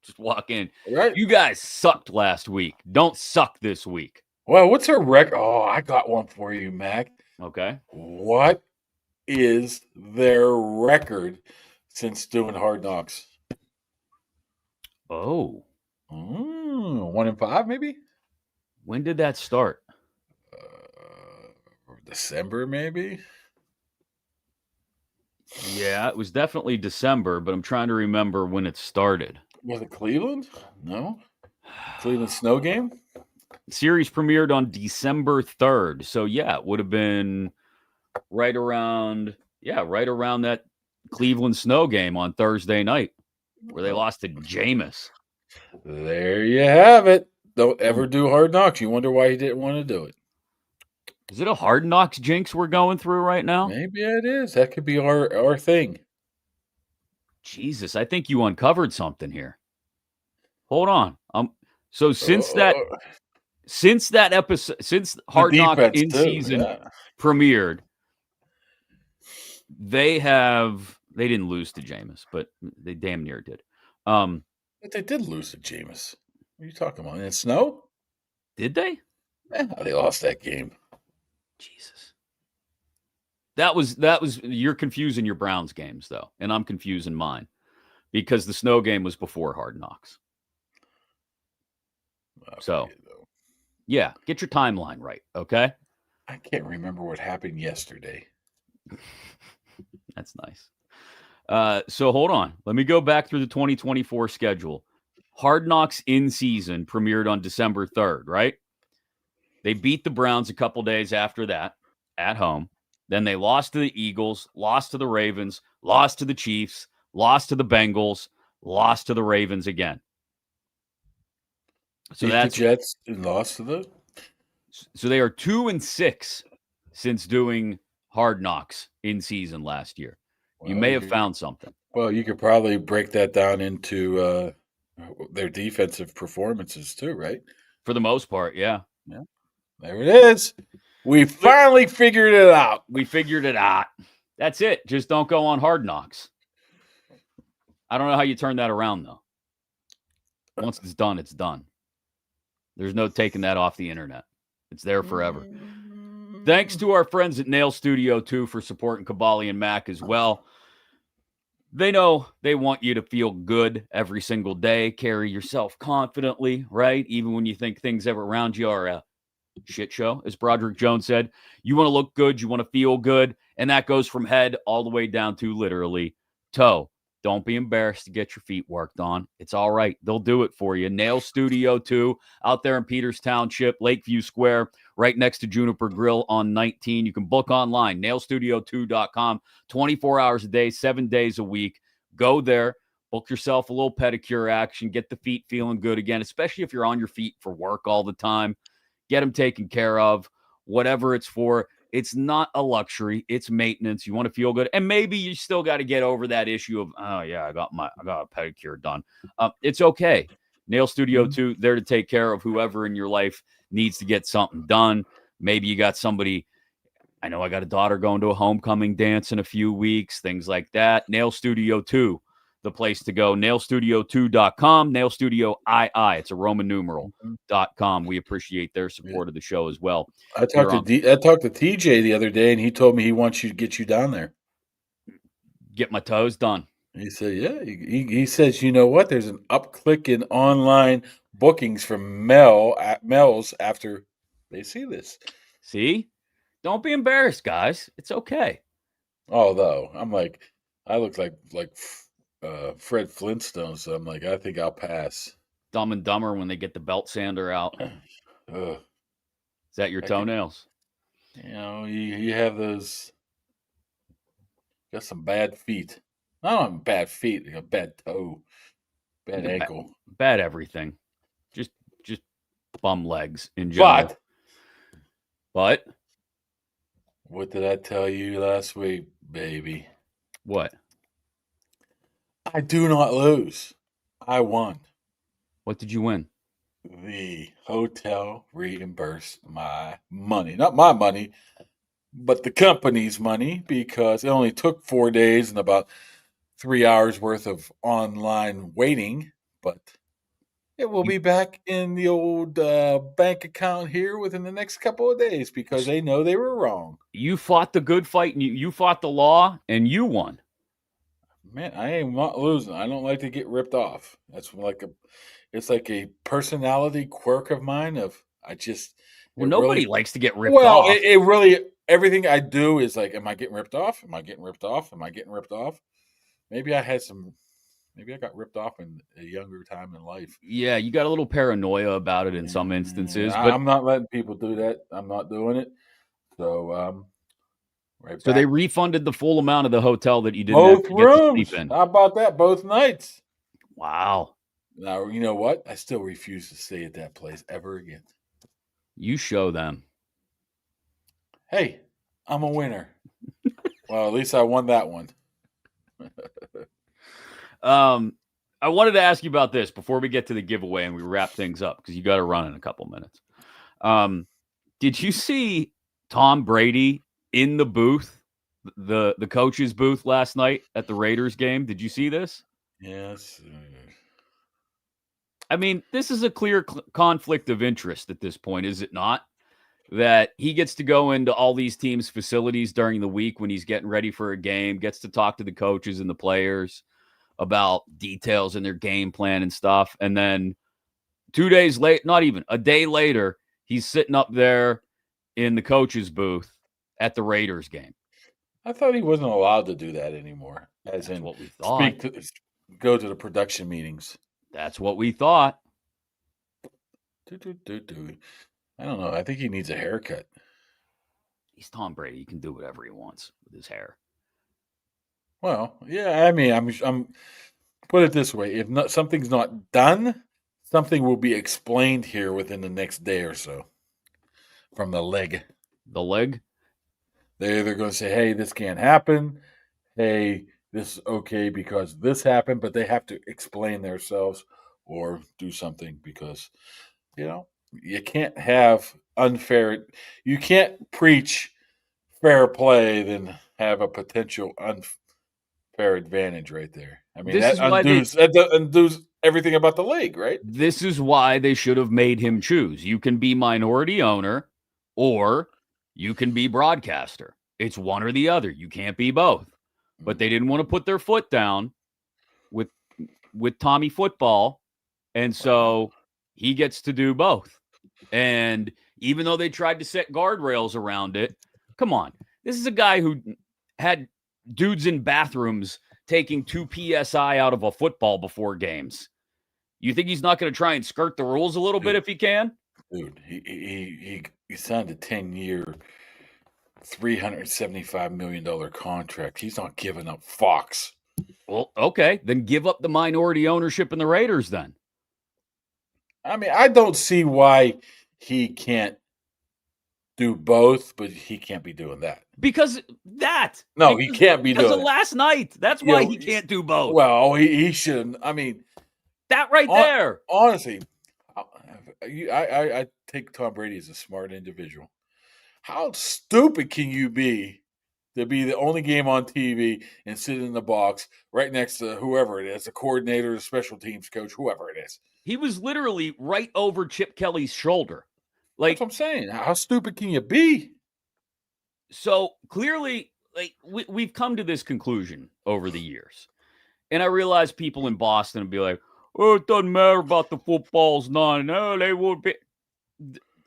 Just walk in. Right. You guys sucked last week. Don't suck this week. Well, what's our record? Oh, I got one for you, Mac. Okay. What is their record since doing Hard Knocks? Oh, 1-5, maybe? when did that start? December, maybe? Yeah, it was definitely December, but I'm trying to remember when it started. Was it Cleveland? No. Cleveland snow game? Series premiered on December 3rd. So yeah, it would have been right around that Cleveland snow game on Thursday night where they lost to Jameis. There you have it. Don't Hmm. ever do Hard Knocks. You wonder why he didn't want to do it. Is it a Hard Knocks jinx we're going through right now? Maybe it is. That could be our thing. Jesus, I think you uncovered something here. Hold on. So since that episode, since The Hard Knocks defense in too. season Yeah. premiered, they didn't lose to Jameis, but they damn near did. But they did lose to Jameis. What are you talking about? In the snow? Did they? Yeah, they lost that game. Jesus. That was you're confusing your Browns games though, and I'm confusing mine because the snow game was before Hard Knocks. So, yeah, get your timeline right, okay? I can't remember what happened yesterday. That's nice. So hold on. Let me go back through the 2024 schedule. Hard Knocks in season premiered on December 3rd, right? They beat the Browns a couple days after that at home. Then they lost to the Eagles, lost to the Ravens, lost to the Chiefs, lost to the Bengals, lost to the Ravens again. So Beat that's the Jets and lost to the. So they are 2-6 since doing Hard Knocks in season last year. You may have found something. Well, you could probably break that down into their defensive performances too, right? For the most part, yeah. There it is. We finally figured it out. We figured it out. That's it. Just don't go on Hard Knocks. I don't know how you turn that around, though. Once it's done, it's done. There's no taking that off the internet. It's there forever. Thanks to our friends at Nail Studio 2 for supporting Kaboly+Mack as well. They know they want you to feel good every single day. Carry yourself confidently, right? Even when you think things around you are a shit show, as Broderick Jones said. You want to look good, you want to feel good, and that goes from head all the way down to literally toe. Don't be embarrassed to get your feet worked on. It's all right. They'll do it for you. Nail Studio 2 out there in Peters Township, Lakeview Square, right next to Juniper Grill on 19. You can book online, nailstudio2.com, 24 hours a day, 7 days a week. Go there, book yourself a little pedicure action, get the feet feeling good again, especially if you're on your feet for work all the time. get them taken care of, whatever it's for. It's not a luxury. It's maintenance. You want to feel good. And maybe you still got to get over that issue of, oh, yeah, I got a pedicure done. It's okay. Nail Studio 2, there to take care of whoever in your life needs to get something done. Maybe you got somebody. I know I got a daughter going to a homecoming dance in a few weeks, things like that. Nail Studio 2, the place to go. Nailstudio2.com, Nail Studio II. It's a Roman numeral.com. We appreciate their support of the show as well. I talked to TJ the other day, and he told me he wants you to get you down there. Get my toes done. He said, yeah. He says, you know what? There's an upclick in online bookings from Mel's after they see this. See? Don't be embarrassed, guys. It's okay. Although, I'm like, I look like Fred Flintstone, so I'm like, I think I'll pass. Dumb and Dumber when they get the belt sander out. Is that your toenails? You have those. Got some bad feet. I don't have bad feet. A bad toe, bad ankle, bad everything. Just bum legs in general. But what did I tell you last week, baby? What? I do not lose. I won. What did you win? The hotel reimbursed my money. Not my money, but the company's money, because it only took 4 days and about 3 hours worth of online waiting. But it will be back in the old bank account here within the next couple of days, because they know they were wrong. You fought the good fight, and you fought the law, and you won. Man, I am not losing. I don't like to get ripped off. It's like a personality quirk of mine. Nobody likes to get ripped off. Well, it really, everything I do is like, am I getting ripped off? Am I getting ripped off? Am I getting ripped off? Maybe I got ripped off in a younger time in life. Yeah, you got a little paranoia about it in some instances. But I'm not letting people do that. I'm not doing it. So, So they refunded the full amount of the hotel that you didn't both get to sleep in. How about that? Both nights. Wow. Now, you know what? I still refuse to stay at that place ever again. You show them. Hey, I'm a winner. Well, at least I won that one. I wanted to ask you about this before we get to the giveaway and we wrap things up, because you got to run in a couple minutes. Did you see Tom Brady in the booth, the coach's booth last night at the Raiders game? Did you see this? Yes. I mean, this is a clear conflict of interest at this point, is it not? That he gets to go into all these teams' facilities during the week when he's getting ready for a game, gets to talk to the coaches and the players about details in their game plan and stuff. And then 2 days late, not even a day later, he's sitting up there in the coach's booth at the Raiders game. I thought he wasn't allowed to do that anymore. That's what we thought. Go to the production meetings. That's what we thought. I don't know. I think he needs a haircut. He's Tom Brady. He can do whatever he wants with his hair. Well, yeah. I mean, I'm put it this way: if something's not done, something will be explained here within the next day or so. From the leg. The leg? They're either going to say, "Hey, this can't happen." Hey, this is okay because this happened, but they have to explain themselves or do something, because you can't have unfair. You can't preach fair play then have a potential unfair advantage right there. I mean, that undoes everything about the league, right? This is why they should have made him choose. You can be minority owner or you can be broadcaster. It's one or the other. You can't be both. But they didn't want to put their foot down with Tommy Football, and so he gets to do both. And even though they tried to set guardrails around it, come on. This is a guy who had dudes in bathrooms taking 2 PSI out of a football before games. You think he's not going to try and skirt the rules a little bit if he can? Dude, he signed a 10-year, $375 million contract. He's not giving up Fox. Well, okay. Then give up the minority ownership in the Raiders then. I mean, I don't see why he can't do both, but he can't be doing that. Because he can't be because doing of it. last night. That's why he can't do both. Well, he shouldn't. I mean, that right there. Honestly, I take Tom Brady as a smart individual. How stupid can you be to be the only game on TV and sit in the box right next to whoever it is, the coordinator, the special teams coach, whoever it is? He was literally right over Chip Kelly's shoulder. Like, that's what I'm saying. How stupid can you be? So clearly, like we've come to this conclusion over the years. And I realize people in Boston will be like, oh, it doesn't matter about the footballs, none. No, they would be.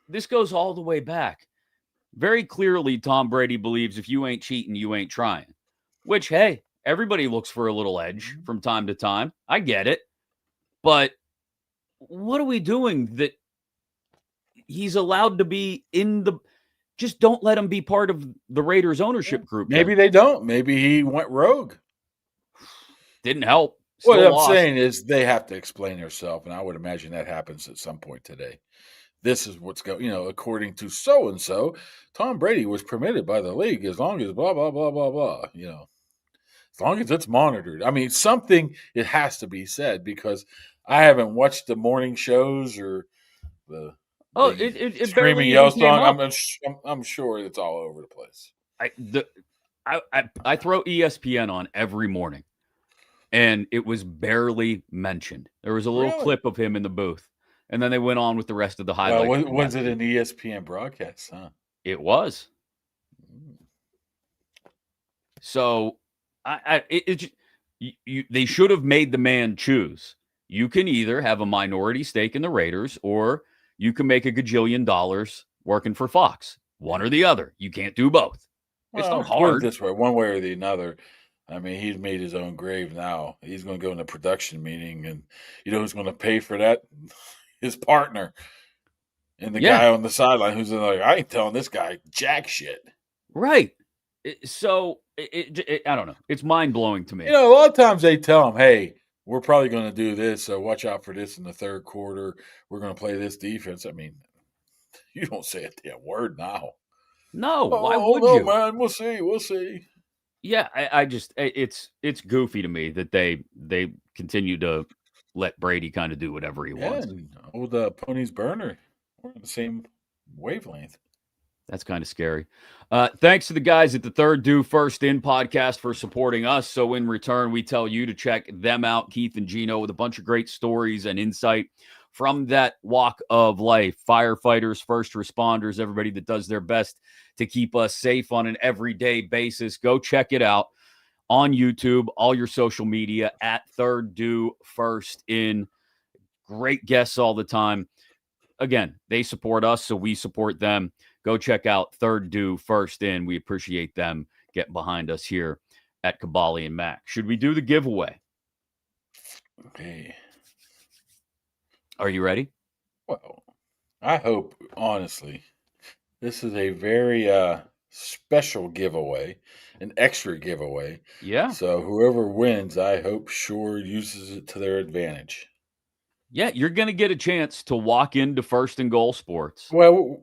This goes all the way back. Very clearly, Tom Brady believes if you ain't cheating, you ain't trying. Which, hey, everybody looks for a little edge from time to time. I get it. But what are we doing that he's allowed to be in the... Just don't let him be part of the Raiders ownership group. Maybe they don't. Maybe he went rogue. Didn't help. What I'm saying is they have to explain themselves, and I would imagine that happens at some point today. This is what's going, according to so-and-so, Tom Brady was permitted by the league as long as blah, blah, blah, blah, blah, as long as it's monitored. I mean, something, it has to be said, because I haven't watched the morning shows or the it Screaming Yellowstone. I'm sure it's all over the place. I throw ESPN on every morning, and it was barely mentioned. There was a little clip of him in the booth, and then they went on with the rest of the highlights. Well, was it an ESPN broadcast? Huh? It was. So, they should have made the man choose. You can either have a minority stake in the Raiders, or you can make $1 gajillion working for Fox. One or the other. You can't do both. Well, it's not hard. This way, one way or the other. I mean, he's made his own grave now. He's going to go in a production meeting, and you know who's going to pay for that? His partner. And the guy on the sideline who's like, I ain't telling this guy jack shit. Right. So, I don't know. It's mind-blowing to me. A lot of times they tell him, hey, we're probably going to do this, so watch out for this in the third quarter. We're going to play this defense. I mean, you don't say a damn word now. No, why would you? Man, we'll see. Yeah, I just it's goofy to me that they continue to let Brady kind of do whatever he wants. And old Pony's burner, we're on the same wavelength. That's kind of scary. Thanks to the guys at the Third Do First In podcast for supporting us. So in return, we tell you to check them out, Keith and Gino, with a bunch of great stories and insight from that walk of life. Firefighters, first responders, everybody that does their best to keep us safe on an everyday basis. Go check it out on YouTube, all your social media at Third Do First In. Great guests all the time. Again, they support us, so we support them. Go check out Third Do First In. We appreciate them getting behind us here at Kaboly+Mack. Should we do the giveaway? Okay. Are you ready? Well, I hope, honestly, this is a very special giveaway, an extra giveaway. Yeah. So whoever wins, I hope sure uses it to their advantage. Yeah, you're going to get a chance to walk into First and Goal Sports. Well,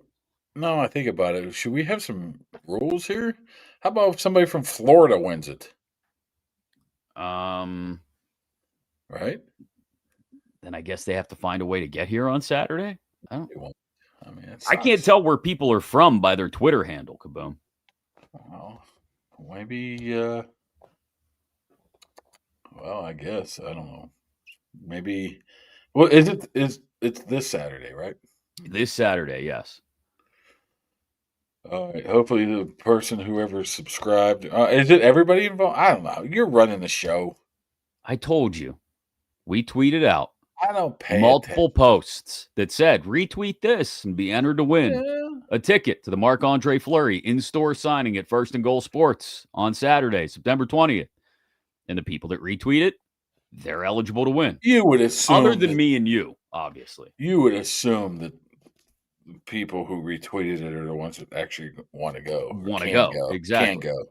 no, I think about it. Should we have some rules here? How about if somebody from Florida wins it? Right? Then I guess they have to find a way to get here on Saturday. I can't tell where people are from by their Twitter handle, Kaboom. Well, maybe, well, I guess, I don't know. Maybe, well, it's this Saturday, right? This Saturday, yes. All right. Hopefully the person, whoever subscribed, is it everybody involved? I don't know. You're running the show. I told you. We tweeted out. I don't pay multiple posts that said, retweet this and be entered to win a ticket to the Marc-Andre Fleury in-store signing at First and Goal Sports on Saturday, September 20th. And the people that retweet it, they're eligible to win. You would assume. Other than me and you, obviously. You would assume that the people who retweeted it are the ones that actually want to go. Exactly. Can go.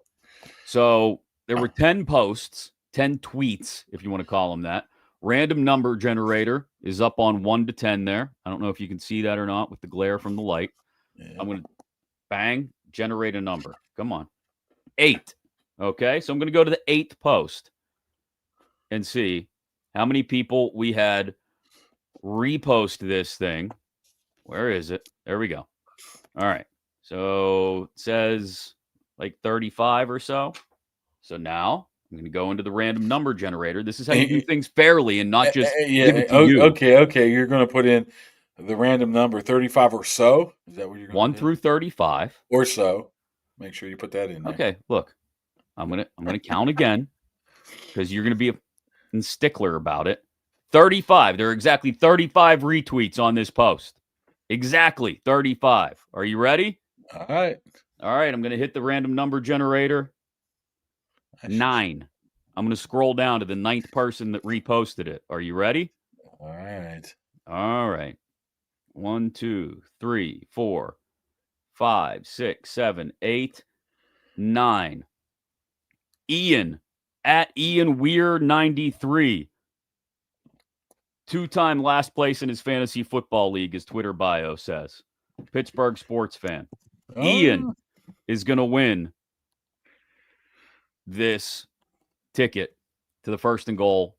So there were 10 posts, 10 tweets, if you want to call them that. Random number generator is up on 1 to 10 there. I don't know if you can see that or not with the glare from the light. Yeah. I'm going to Bang. Generate a number. Come on. 8. Okay, so I'm going to go to the 8th post and see how many people we had repost this thing. Where is it? There we go. All right. So it says like 35 or so. So now I'm going to go into the random number generator. This is how you do things fairly and not just give it to you. Okay. You're going to put in the random number 35 or so. Is that what you're going to 1 through 35 or so? Make sure you put that in there. Okay, look. I'm gonna count again because you're gonna be a stickler about it. 35. There are exactly 35 retweets on this post. Exactly 35. Are you ready? All right. I'm gonna hit the random number generator. 9. I'm gonna scroll down to the 9th person that reposted it. Are you ready? All right. All right. 1, 2, 3, 4, 5, 6, 7, 8, 9. Ian at Ian Weir 93. 2-time last place in his fantasy football league, his Twitter bio says. Pittsburgh sports fan. Ian is going to win this ticket to the First and Goal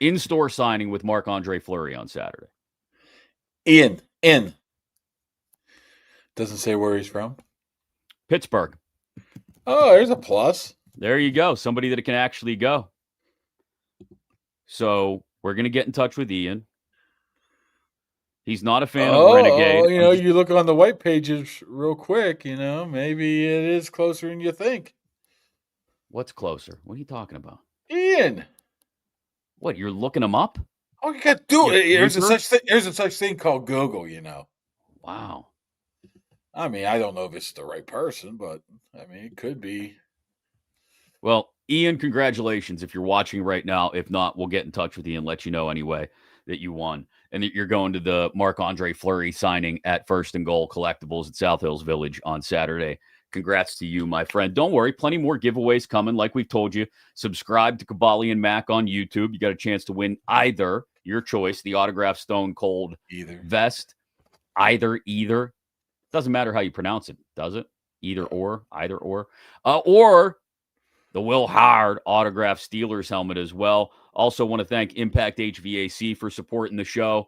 in-store signing with Marc-Andre Fleury on Saturday. Ian. Doesn't say where he's from. Pittsburgh. Oh, there's a plus. There you go. Somebody that can actually go. So we're going to get in touch with Ian. He's not a fan of Renegade. You look on the white pages real quick, maybe it is closer than you think. What's closer? What are you talking about? Ian. What, you're looking him up? Oh, you got to do it. There's a such thing called Google, Wow. I mean, I don't know if it's the right person, but I mean, it could be. Well, Ian, congratulations if you're watching right now. If not, we'll get in touch with you and let you know anyway that you won and that you're going to the Marc-Andre Fleury signing at First and Goal Collectibles at South Hills Village on Saturday. Congrats to you, my friend. Don't worry, plenty more giveaways coming. Like we've told you, subscribe to Kaboly+Mack on YouTube. You got a chance to win either, your choice, the autographed Stone Cold vest. Either. Doesn't matter how you pronounce it, does it? Either or. Or the Will Howard autographed Steelers helmet as well. Also want to thank Impact HVAC for supporting the show.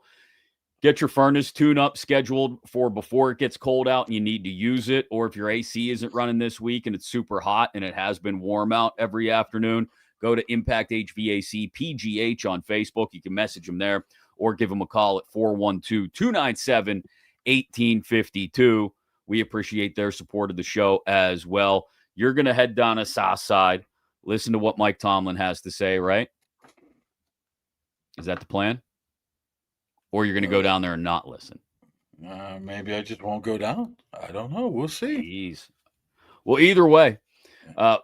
Get your furnace tune-up scheduled for before it gets cold out and you need to use it, or if your AC isn't running this week and it's super hot and it has been warm out every afternoon, go to Impact HVAC PGH on Facebook. You can message them there or give them a call at 412-297-1852. We appreciate their support of the show as well. You're going to head down to South Side, listen to what Mike Tomlin has to say, right? Is that the plan? Or you're going to go down there and not listen? Maybe I just won't go down. I don't know. We'll see. Jeez. Well, either way,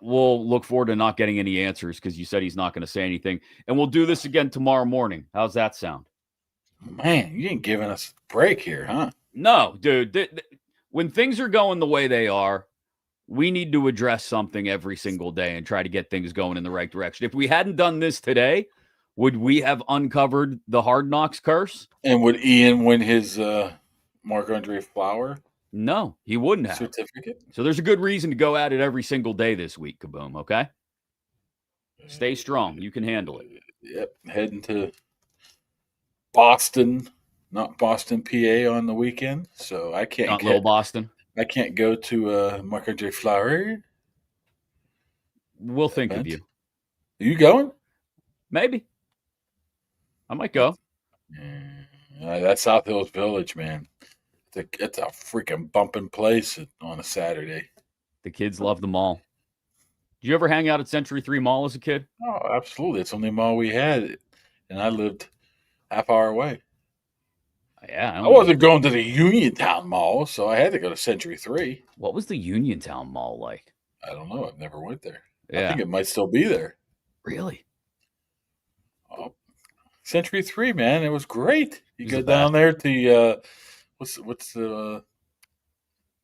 we'll look forward to not getting any answers because you said he's not going to say anything. And we'll do this again tomorrow morning. How's that sound? Man, you ain't giving us a break here, huh? No, dude. When things are going the way they are, we need to address something every single day and try to get things going in the right direction. If we hadn't done this today, would we have uncovered the Hard Knocks curse? And would Ian win his Marc-Andre Flower? No, he wouldn't have. Certificate? So there's a good reason to go at it every single day this week, Kaboom, okay? Stay strong. You can handle it. Yep. Heading to Boston, not Boston, PA on the weekend. So I can't. Not Little Boston? I can't go to Marc-Andre Flower. We'll think of you. Are you going? Maybe. I might go. That's South Hills Village, man. It's a freaking bumping place on a Saturday. The kids love the mall. Did you ever hang out at Century 3 Mall as a kid? Oh, absolutely. It's the only mall we had, and I lived half hour away. Yeah. I wasn't going to the Uniontown Mall, so I had to go to Century 3. What was the Uniontown Mall like? I don't know. I've never went there. Yeah. I think it might still be there. Really? Oh, Century 3, man. It was great. You go it down there to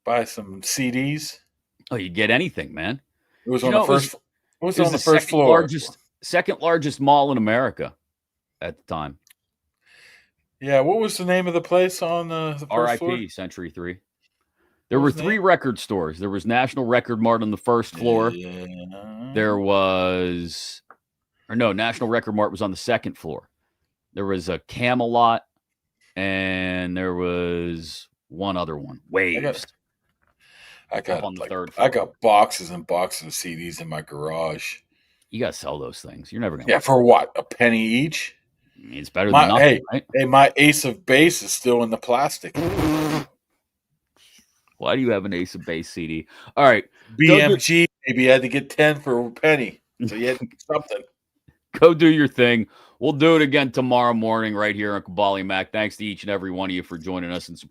buy some CDs. Oh, you get anything, man. It was on the first. It was on the first floor. Second largest mall in America at the time. Yeah, what was the name of the place on the first floor? RIP Century 3. There What were was the 3 record stores. There was National Record Mart on the first floor. There was, National Record Mart was on the second floor. There was a Camelot, and there was one other one, Waves, I up on got the like third I floor. got boxes and boxes of CDs in my garage. You got to sell those things. You're never going to. Yeah, for what? A penny each? It's better than nothing, right? Hey, my Ace of Base is still in the plastic. Why do you have an Ace of Base CD? All right. BMG, maybe you had to get 10 for a penny. So you had to get something. Go do your thing. We'll do it again tomorrow morning right here on Kaboly+Mack. Thanks to each and every one of you for joining us and supporting.